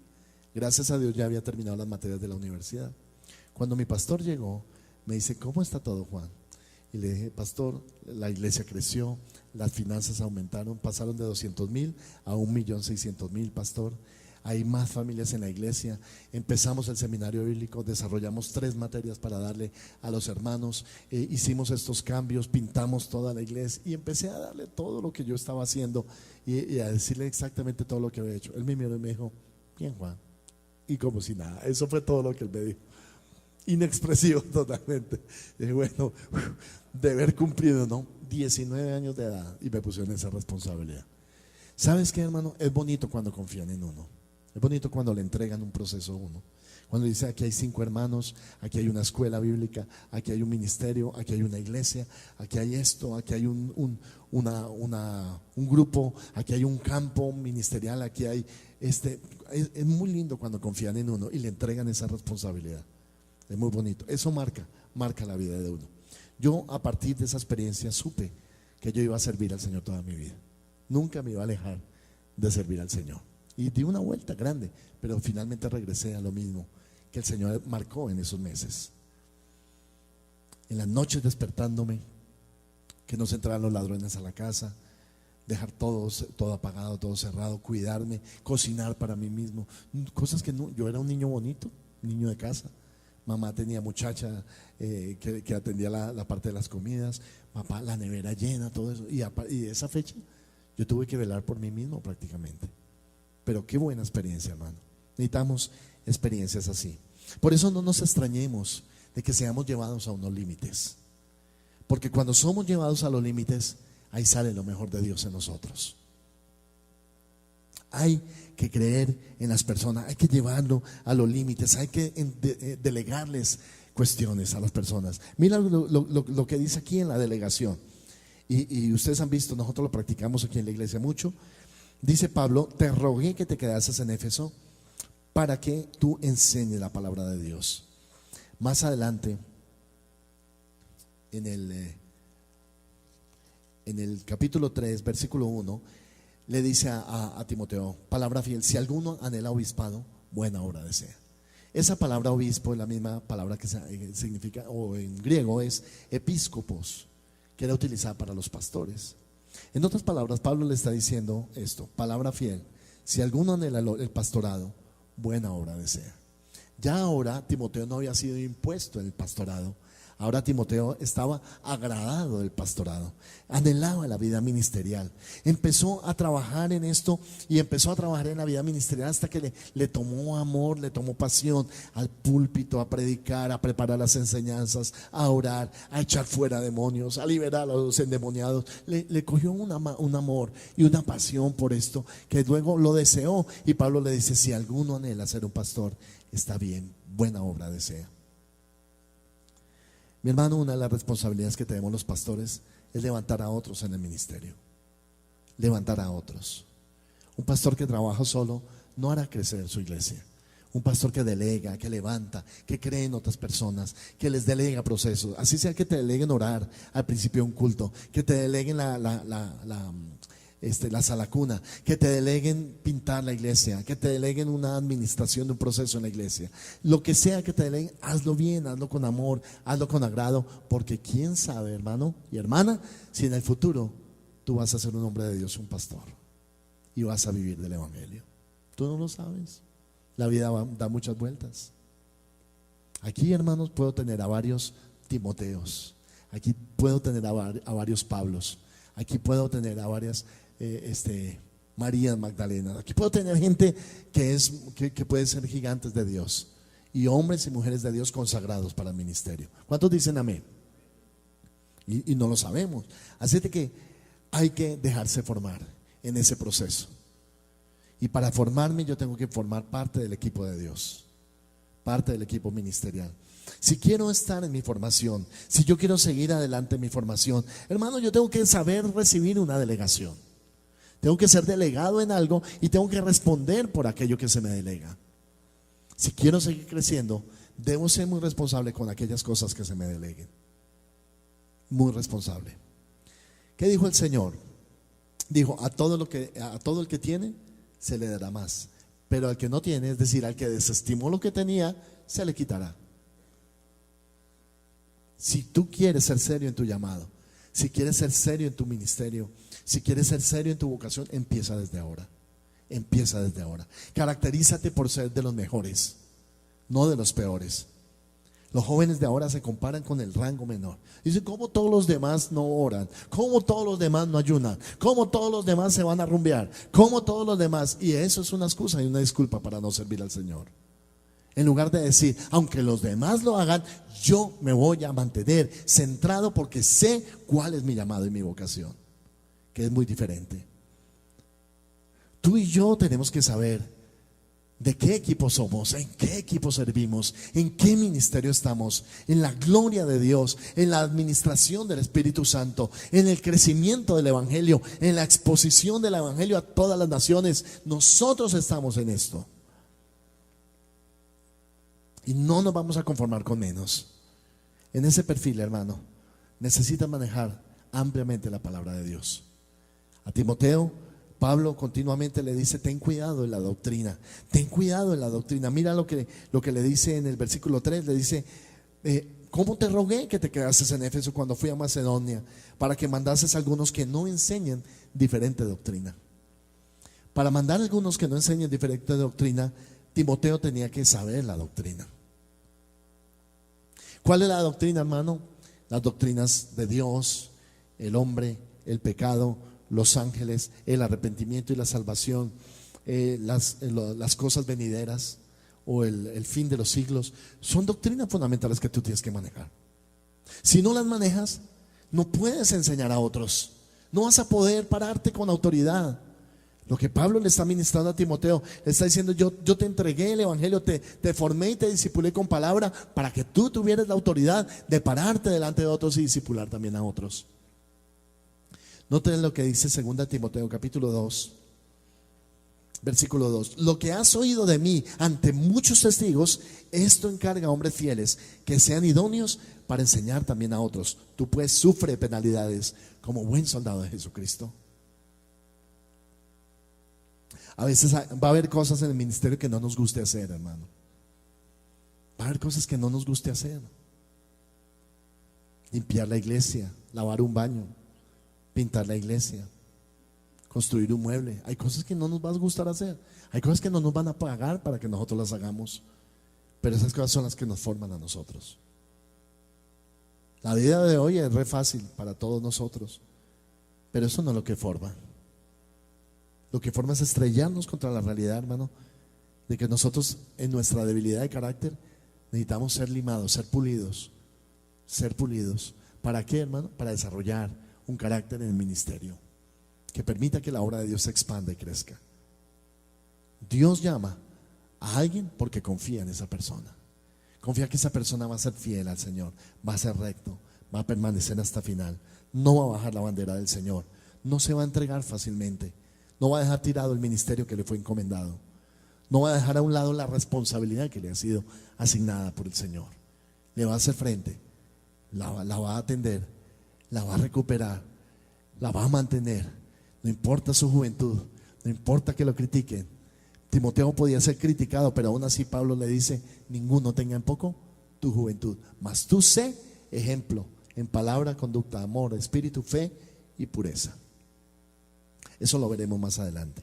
Speaker 1: Gracias a Dios ya había terminado las materias de la universidad. Cuando mi pastor llegó, me dice: ¿cómo está todo, Juan? Y le dije: pastor, la iglesia creció, las finanzas aumentaron, pasaron de 200,000 a 1,600,000, pastor. Hay más familias en la iglesia. Empezamos el seminario bíblico, desarrollamos 3 materias para darle a los hermanos, hicimos estos cambios, pintamos toda la iglesia y empecé a darle todo lo que yo estaba haciendo y a decirle exactamente todo lo que había hecho. Él me miró y me dijo: bien, Juan. Y como si nada, eso fue todo lo que él me dijo. Inexpresivo totalmente. Dije: bueno, deber cumplido, ¿no? 19 años de edad y me pusieron esa responsabilidad. ¿Sabes qué, hermano? Es bonito cuando confían en uno. Es bonito cuando le entregan un proceso a uno. Cuando dice: aquí hay 5 hermanos, aquí hay una escuela bíblica, aquí hay un ministerio, aquí hay una iglesia, aquí hay esto, aquí hay un grupo, aquí hay un campo ministerial, aquí hay es muy lindo cuando confían en uno y le entregan esa responsabilidad. Es muy bonito. Eso marca la vida de uno. Yo, a partir de esa experiencia, supe que yo iba a servir al Señor toda mi vida. Nunca me iba a alejar de servir al Señor. Y di una vuelta grande, pero finalmente regresé a lo mismo que el Señor marcó en esos meses. En las noches despertándome, que no se entraran los ladrones a la casa, dejar todo apagado, todo cerrado, cuidarme, cocinar para mí mismo. Cosas que no, yo era un niño bonito, niño de casa. Mamá tenía muchacha que atendía la parte de las comidas, papá la nevera llena, todo eso. Y esa fecha yo tuve que velar por mí mismo prácticamente. Pero qué buena experiencia, hermano. Necesitamos experiencias así. Por eso no nos extrañemos de que seamos llevados a unos límites. Porque cuando somos llevados a los límites, ahí sale lo mejor de Dios en nosotros. Hay que creer en las personas, hay que llevarlo a los límites, hay que delegarles cuestiones a las personas. Mira lo que dice aquí en la delegación. Y ustedes han visto, nosotros lo practicamos aquí en la iglesia mucho. Dice Pablo: te rogué que te quedases en Éfeso para que tú enseñes la palabra de Dios. Más adelante, en el capítulo 3, versículo 1, le dice a Timoteo: palabra fiel, si alguno anhela obispado, buena obra desea. Esa palabra obispo es la misma palabra que significa, o en griego es episcopos, que era utilizada para los pastores. En otras palabras, Pablo le está diciendo esto: palabra fiel, si alguno anhela el pastorado, buena obra desea. Ya ahora Timoteo no había sido impuesto en el pastorado. Ahora Timoteo estaba agradado del pastorado, anhelaba la vida ministerial. Empezó a trabajar en esto y empezó a trabajar en la vida ministerial hasta que le tomó amor, le tomó pasión al púlpito, a predicar, a preparar las enseñanzas, a orar, a echar fuera demonios, a liberar a los endemoniados. Le cogió un amor y una pasión por esto, que luego lo deseó. Y Pablo le dice: si alguno anhela ser un pastor, está bien, buena obra desea. Mi hermano, una de las responsabilidades que tenemos los pastores es levantar a otros en el ministerio. Levantar a otros. Un pastor que trabaja solo no hará crecer su iglesia. Un pastor que delega, que levanta, que cree en otras personas, que les delega procesos. Así sea que te deleguen orar al principio de un culto, que te deleguen la salacuna, que te deleguen pintar la iglesia, que te deleguen una administración de un proceso en la iglesia. Lo que sea que te deleguen, hazlo bien, hazlo con amor, hazlo con agrado, porque quién sabe, hermano y hermana, si en el futuro tú vas a ser un hombre de Dios, un pastor, y vas a vivir del evangelio. Tú no lo sabes. La vida da muchas vueltas. Aquí, hermanos, puedo tener a varios Timoteos, aquí puedo tener a varios Pablos, aquí puedo tener a varias María Magdalena. Aquí puedo tener gente que puede ser gigantes de Dios y hombres y mujeres de Dios consagrados para el ministerio. ¿Cuántos dicen amén? y no lo sabemos. Así de que hay que dejarse formar en ese proceso. Y para formarme yo tengo que formar parte del equipo de Dios, parte del equipo ministerial. Si quiero estar en mi formación, si yo quiero seguir adelante en mi formación, hermano, yo tengo que saber recibir una delegación. Tengo que ser delegado en algo y tengo que responder por aquello que se me delega. Si quiero seguir creciendo, debo ser muy responsable con aquellas cosas que se me deleguen. Muy responsable. ¿Qué dijo el Señor? Dijo, a todo el que tiene, se le dará más. Pero al que no tiene, es decir, al que desestimó lo que tenía, se le quitará. Si tú quieres ser serio en tu llamado, si quieres ser serio en tu ministerio, si quieres ser serio en tu vocación, empieza desde ahora. Empieza desde ahora. Caracterízate por ser de los mejores, no de los peores. Los jóvenes de ahora se comparan con el rango menor. Dicen, ¿cómo todos los demás no oran? ¿Cómo todos los demás no ayunan? ¿Cómo todos los demás se van a rumbear? ¿Cómo todos los demás? Y eso es una excusa y una disculpa para no servir al Señor. En lugar de decir, aunque los demás lo hagan, yo me voy a mantener centrado porque sé cuál es mi llamado y mi vocación, que es muy diferente. Tú y yo tenemos que saber de qué equipo somos, en qué equipo servimos, en qué ministerio estamos, en la gloria de Dios, en la administración del Espíritu Santo, en el crecimiento del Evangelio, en la exposición del Evangelio a todas las naciones. Nosotros estamos en esto. Y no nos vamos a conformar con menos. En ese perfil, hermano, necesitas manejar ampliamente la palabra de Dios. A Timoteo, Pablo continuamente le dice, ten cuidado en la doctrina, ten cuidado en la doctrina. Mira lo que le dice en el versículo 3, le dice, ¿cómo te rogué que te quedases en Éfeso cuando fui a Macedonia, para que mandases a algunos que no enseñen diferente doctrina? Para mandar a algunos que no enseñen diferente doctrina, Timoteo tenía que saber la doctrina. ¿Cuál es la doctrina, hermano? Las doctrinas de Dios, el hombre, el pecado, los ángeles, el arrepentimiento y la salvación, las cosas venideras o el fin de los siglos. Son doctrinas fundamentales que tú tienes que manejar. Si no las manejas, no puedes enseñar a otros. No vas a poder pararte con autoridad. Lo que Pablo le está ministrando a Timoteo, le está diciendo, yo te entregué el Evangelio, te formé y te discipulé con palabra para que tú tuvieras la autoridad de pararte delante de otros y discipular también a otros. Noten lo que dice 2 Timoteo capítulo 2, versículo 2. Lo que has oído de mí ante muchos testigos, esto encarga a hombres fieles que sean idóneos para enseñar también a otros. Tú pues sufre penalidades como buen soldado de Jesucristo. A veces va a haber cosas en el ministerio que no nos guste hacer, hermano. Va a haber cosas que no nos guste hacer. Limpiar la iglesia, lavar un baño, pintar la iglesia, construir un mueble. Hay cosas que no nos va a gustar hacer. Hay cosas que no nos van a pagar para que nosotros las hagamos. Pero esas cosas son las que nos forman a nosotros. La vida de hoy es re fácil para todos nosotros, pero eso no es lo que forma. Lo que forma es estrellarnos contra la realidad, hermano, de que nosotros en nuestra debilidad de carácter necesitamos ser limados, ser pulidos. Ser pulidos. ¿Para qué, hermano? Para desarrollar un carácter en el ministerio que permita que la obra de Dios se expanda y crezca. Dios llama a alguien porque confía en esa persona. Confía que esa persona va a ser fiel al Señor, va a ser recto, va a permanecer hasta final, no va a bajar la bandera del Señor, no se va a entregar fácilmente. No va a dejar tirado el ministerio que le fue encomendado. No va a dejar a un lado la responsabilidad que le ha sido asignada por el Señor. Le va a hacer frente, la va a atender, la va a recuperar, la va a mantener. No importa su juventud, no importa que lo critiquen. Timoteo podía ser criticado, pero aún así Pablo le dice, ninguno tenga en poco tu juventud, mas tú sé ejemplo en palabra, conducta, amor, espíritu, fe y pureza. Eso lo veremos más adelante.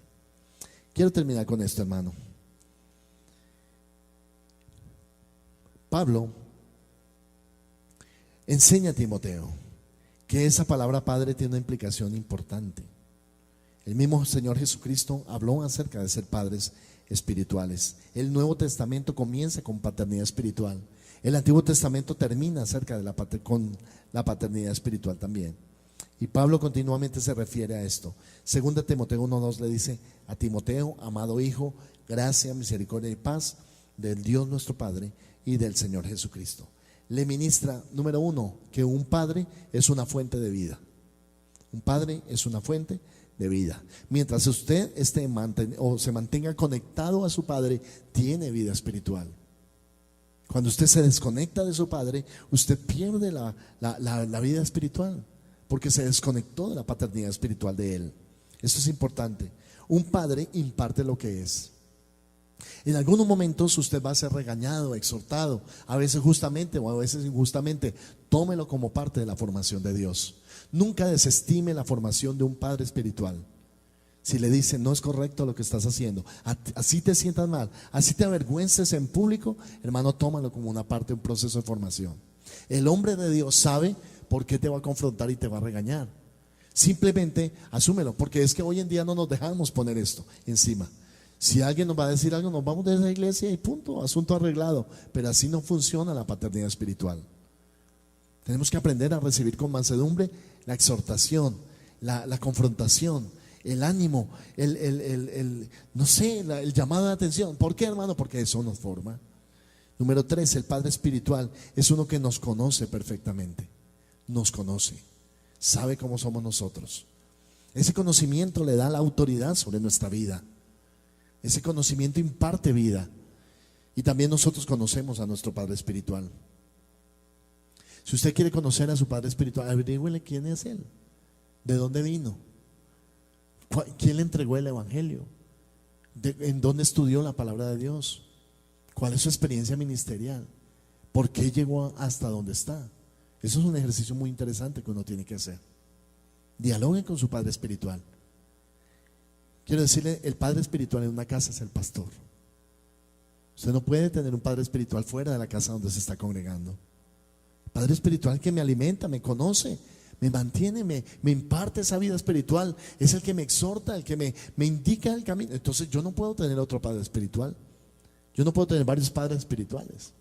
Speaker 1: Quiero terminar con esto, hermano. Pablo enseña a Timoteo que esa palabra padre tiene una implicación importante. El mismo Señor Jesucristo habló acerca de ser padres espirituales. El Nuevo Testamento comienza con paternidad espiritual. El Antiguo Testamento termina acerca de con la paternidad espiritual también. Y Pablo continuamente se refiere a esto. Segunda Timoteo 1:2 le dice a Timoteo: amado hijo, gracia, misericordia y paz del Dios nuestro Padre y del Señor Jesucristo. Le ministra, número uno, que un padre es una fuente de vida. Un padre es una fuente de vida. Mientras usted se mantenga conectado a su padre, tiene vida espiritual. Cuando usted se desconecta de su padre, usted pierde la vida espiritual, porque se desconectó de la paternidad espiritual de él. Esto es importante. Un padre imparte lo que es. En algunos momentos usted va a ser regañado, exhortado, a veces justamente o a veces injustamente. Tómelo como parte de la formación de Dios. Nunca desestime la formación de un padre espiritual. Si le dicen no es correcto lo que estás haciendo, así te sientas mal, así te avergüences en público, hermano, tómalo como una parte de un proceso de formación. El hombre de Dios sabe por qué te va a confrontar y te va a regañar. Simplemente asúmelo, porque es que hoy en día no nos dejamos poner esto encima. Si alguien nos va a decir algo, nos vamos de esa iglesia y punto, asunto arreglado. Pero así no funciona la paternidad espiritual. Tenemos que aprender a recibir con mansedumbre la exhortación, la confrontación, el ánimo, no sé, el llamado de atención. ¿Por qué, hermano? Porque eso nos forma. Número 3, el padre espiritual es uno que nos conoce perfectamente. Nos conoce, sabe cómo somos nosotros. Ese conocimiento le da la autoridad sobre nuestra vida. Ese conocimiento imparte vida. Y también nosotros conocemos a nuestro padre espiritual. Si usted quiere conocer a su padre espiritual, averígüele quién es él, de dónde vino, quién le entregó el evangelio, en dónde estudió la palabra de Dios, cuál es su experiencia ministerial, por qué llegó hasta donde está. Eso es un ejercicio muy interesante que uno tiene que hacer. Dialoguen con su padre espiritual. Quiero decirle, el padre espiritual en una casa es el pastor. Usted no puede tener un padre espiritual fuera de la casa donde se está congregando. El padre espiritual que me alimenta, me conoce, me mantiene, me imparte esa vida espiritual. Es el que me exhorta, el que me indica el camino. Entonces yo no puedo tener otro padre espiritual. Yo no puedo tener varios padres espirituales.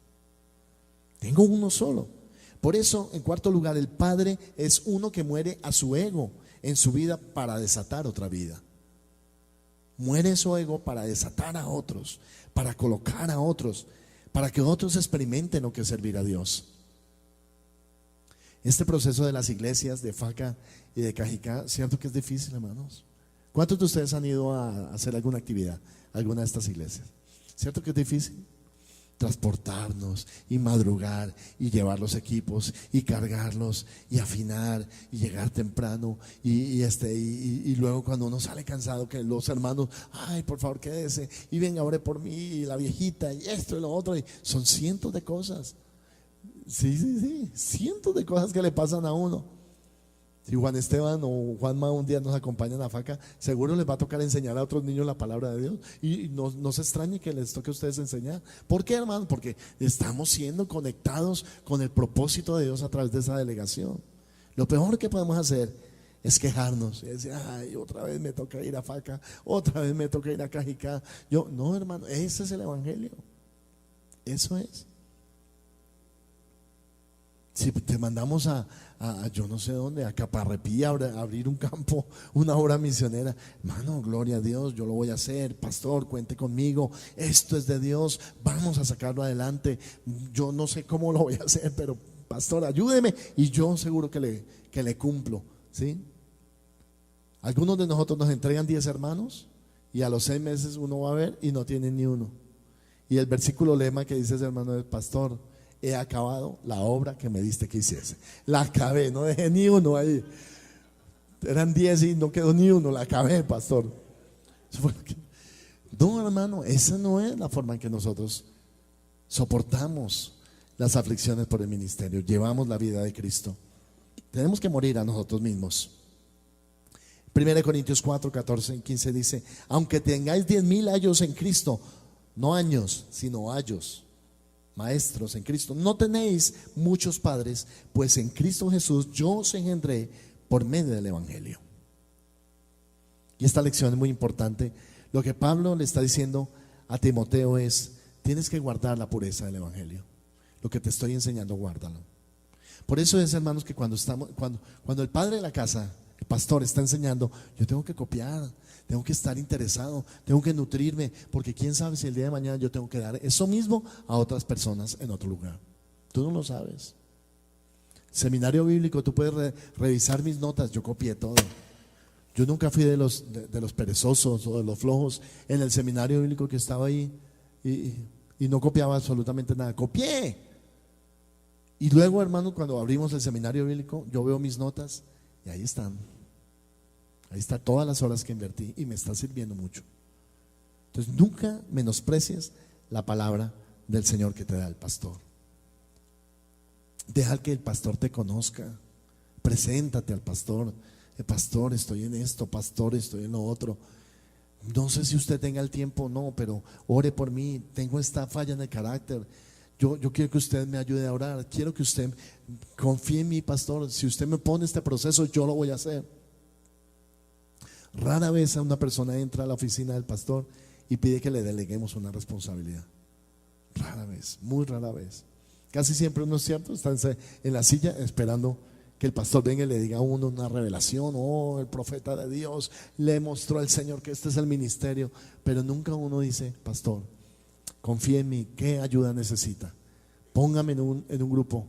Speaker 1: Tengo uno solo. Por eso, en cuarto lugar, el padre es uno que muere a su ego en su vida para desatar otra vida. Muere su ego para desatar a otros, para colocar a otros, para que otros experimenten lo que es servir a Dios. Este proceso de las iglesias de Faca y de Cajicá, cierto que es difícil, hermanos. ¿Cuántos de ustedes han ido a hacer alguna actividad a alguna de estas iglesias? ¿Cierto que es difícil? Transportarnos y madrugar y llevar los equipos y cargarlos y afinar y llegar temprano y luego cuando uno sale cansado, que los hermanos, ay, por favor quédese y venga, ore por mí, y la viejita y esto y lo otro, y son cientos de cosas. Sí, cientos de cosas que le pasan a uno. Si Juan Esteban o Juanma un día nos acompañan a Faca, seguro les va a tocar enseñar a otros niños la palabra de Dios. Y no se extrañe que les toque a ustedes enseñar. ¿Por qué, hermano? Porque estamos siendo conectados con el propósito de Dios a través de esa delegación. Lo peor que podemos hacer es quejarnos y decir, ay, otra vez me toca ir a Faca, otra vez me toca ir a Cajicá. No, hermano, ese es el evangelio. Eso es. Si te mandamos a yo no sé dónde, a Caparrepí, a abrir un campo, una obra misionera, hermano, gloria a Dios, yo lo voy a hacer, pastor, cuente conmigo, esto es de Dios, vamos a sacarlo adelante. Yo no sé cómo lo voy a hacer, pero pastor, ayúdeme, y yo seguro que le cumplo, ¿sí? Algunos de nosotros nos entregan 10 hermanos y a los 6 meses uno va a ver y no tiene ni uno. Y el versículo lema que dice ese hermano es: pastor, he acabado la obra que me diste que hiciese. La acabé, no dejé ni uno ahí. Eran 10 y no quedó ni uno, la acabé, pastor. No, hermano, esa no es la forma en que nosotros soportamos las aflicciones por el ministerio, llevamos la vida de Cristo. Tenemos que morir a nosotros mismos. 1 Corintios 4, 14 y 15 dice: aunque tengáis 10,000 años en Cristo, no años, sino años, maestros en Cristo, no tenéis muchos padres, pues en Cristo Jesús yo os engendré por medio del evangelio. Y esta lección es muy importante. Lo que Pablo le está diciendo a Timoteo es: tienes que guardar la pureza del evangelio. Lo que te estoy enseñando, guárdalo. Por eso es, hermanos, que cuando el padre de la casa, el pastor, está enseñando, yo tengo que copiar, tengo que estar interesado, tengo que nutrirme, porque quién sabe si el día de mañana yo tengo que dar eso mismo a otras personas en otro lugar. Tú no lo sabes. Seminario bíblico, tú puedes revisar mis notas, yo copié todo. Yo nunca fui de los perezosos o de los flojos en el seminario bíblico que estaba ahí y no copiaba absolutamente nada. Copié. Y luego, hermano, cuando abrimos el seminario bíblico, yo veo mis notas y ahí están. Ahí está todas las horas que invertí y me está sirviendo mucho. Entonces, nunca menosprecies la palabra del Señor que te da el pastor. Deja que el pastor te conozca. Preséntate al pastor. Pastor, estoy en esto, pastor, estoy en lo otro. No sé si usted tenga el tiempo o no, pero ore por mí. Tengo esta falla en el carácter. Yo quiero que usted me ayude a orar. Quiero que usted confíe en mí, pastor. Si usted me pone este proceso, yo lo voy a hacer. Rara vez a una persona entra a la oficina del pastor y pide que le deleguemos una responsabilidad. Rara vez, muy rara vez. Casi siempre uno es cierto, está en la silla esperando que el pastor venga y le diga a uno una revelación. Oh, el profeta de Dios le mostró al Señor que este es el ministerio. Pero nunca uno dice, pastor, confíe en mí, ¿qué ayuda necesita? Póngame en un grupo,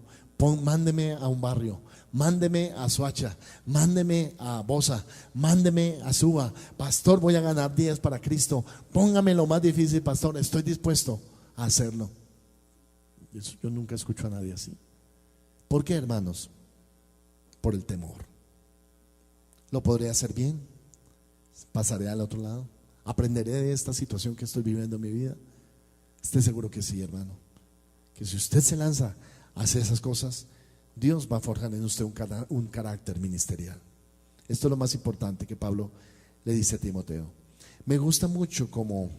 Speaker 1: mándeme a un barrio, mándeme a Soacha, mándeme a Bosa, mándeme a Suba. Pastor, voy a ganar 10 para Cristo. Póngame lo más difícil, pastor, estoy dispuesto a hacerlo. Eso yo nunca escucho a nadie así. ¿Por qué, hermanos? Por el temor. ¿Lo podré hacer bien? ¿Pasaré al otro lado? ¿Aprenderé de esta situación que estoy viviendo en mi vida? Esté seguro que sí, hermano. Que si usted se lanza a hacer esas cosas, Dios va a forjar en usted un carácter ministerial. Esto es lo más importante que Pablo le dice a Timoteo. Me gusta mucho como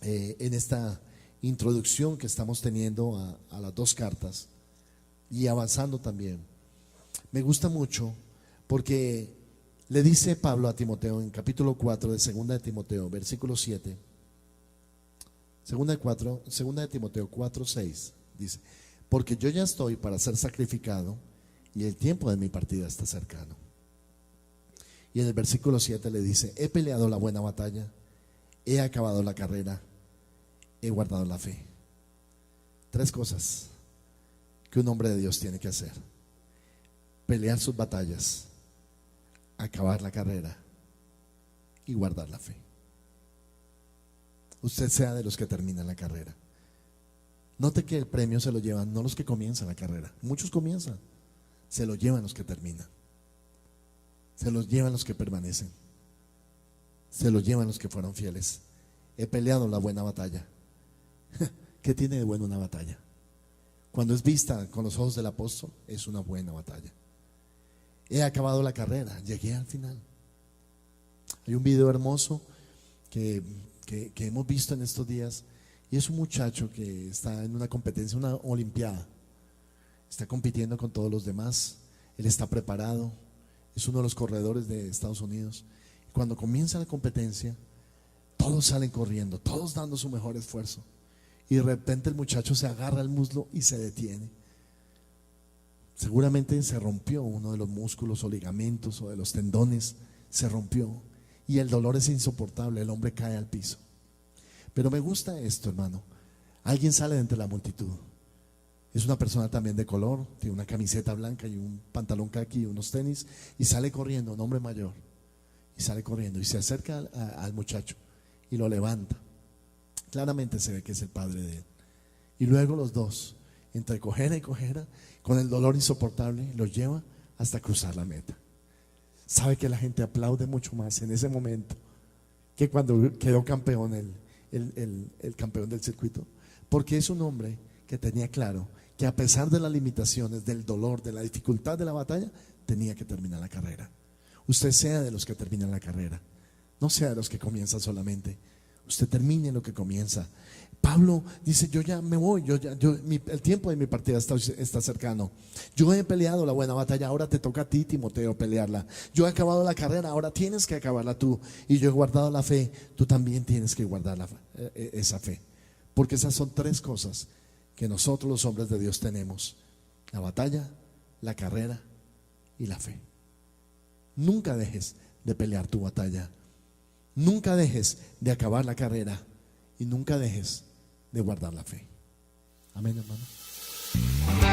Speaker 1: en esta introducción que estamos teniendo a las dos cartas y avanzando también, me gusta mucho porque le dice Pablo a Timoteo en capítulo 4 de 2 de Timoteo, versículo 7, 2 de Timoteo 4, 6, dice: porque yo ya estoy para ser sacrificado y el tiempo de mi partida está cercano. Y en el versículo 7 le dice: he peleado la buena batalla, he acabado la carrera, he guardado la fe. 3 cosas que un hombre de Dios tiene que hacer: pelear sus batallas, acabar la carrera y guardar la fe. Usted sea de los que terminan la carrera. Note que el premio se lo llevan no los que comienzan la carrera. Muchos comienzan, se lo llevan los que terminan, se los llevan los que permanecen, se lo llevan los que fueron fieles. He peleado la buena batalla. ¿Qué tiene de bueno una batalla? Cuando es vista con los ojos del apóstol, es una buena batalla. He acabado la carrera, llegué al final. Hay un video hermoso que hemos visto en estos días, y es un muchacho que está en una competencia, una olimpiada. Está compitiendo con todos los demás. Él está preparado, es uno de los corredores de Estados Unidos. Y cuando comienza la competencia, todos salen corriendo, todos dando su mejor esfuerzo, y de repente el muchacho se agarra el muslo y se detiene. Seguramente se rompió uno de los músculos o ligamentos o de los tendones, se rompió, y el dolor es insoportable. El hombre cae al piso. Pero me gusta esto, hermano. Alguien sale de entre la multitud. Es una persona también de color, tiene una camiseta blanca y un pantalón caqui y unos tenis, y sale corriendo, un hombre mayor, y sale corriendo y se acerca al muchacho y lo levanta. Claramente se ve que es el padre de él. Y luego los dos, entre cojera y cojera, con el dolor insoportable, los lleva hasta cruzar la meta. Sabe que la gente aplaude mucho más en ese momento que cuando quedó campeón el campeón del circuito, porque es un hombre que tenía claro que a pesar de las limitaciones, del dolor, de la dificultad de la batalla, tenía que terminar la carrera. Usted sea de los que terminan la carrera, no sea de los que comienzan solamente. Usted termine lo que comienza. Pablo dice: yo ya me voy, el tiempo de mi partida está cercano. Yo he peleado la buena batalla, ahora te toca a ti, Timoteo, pelearla. Yo he acabado la carrera, ahora tienes que acabarla tú. Y yo he guardado la fe, tú también tienes que guardar esa fe. Porque esas son 3 cosas que nosotros los hombres de Dios tenemos: la batalla, la carrera y la fe. Nunca dejes de pelear tu batalla, nunca dejes de acabar la carrera y nunca dejes de guardar la fe. Amén, hermano.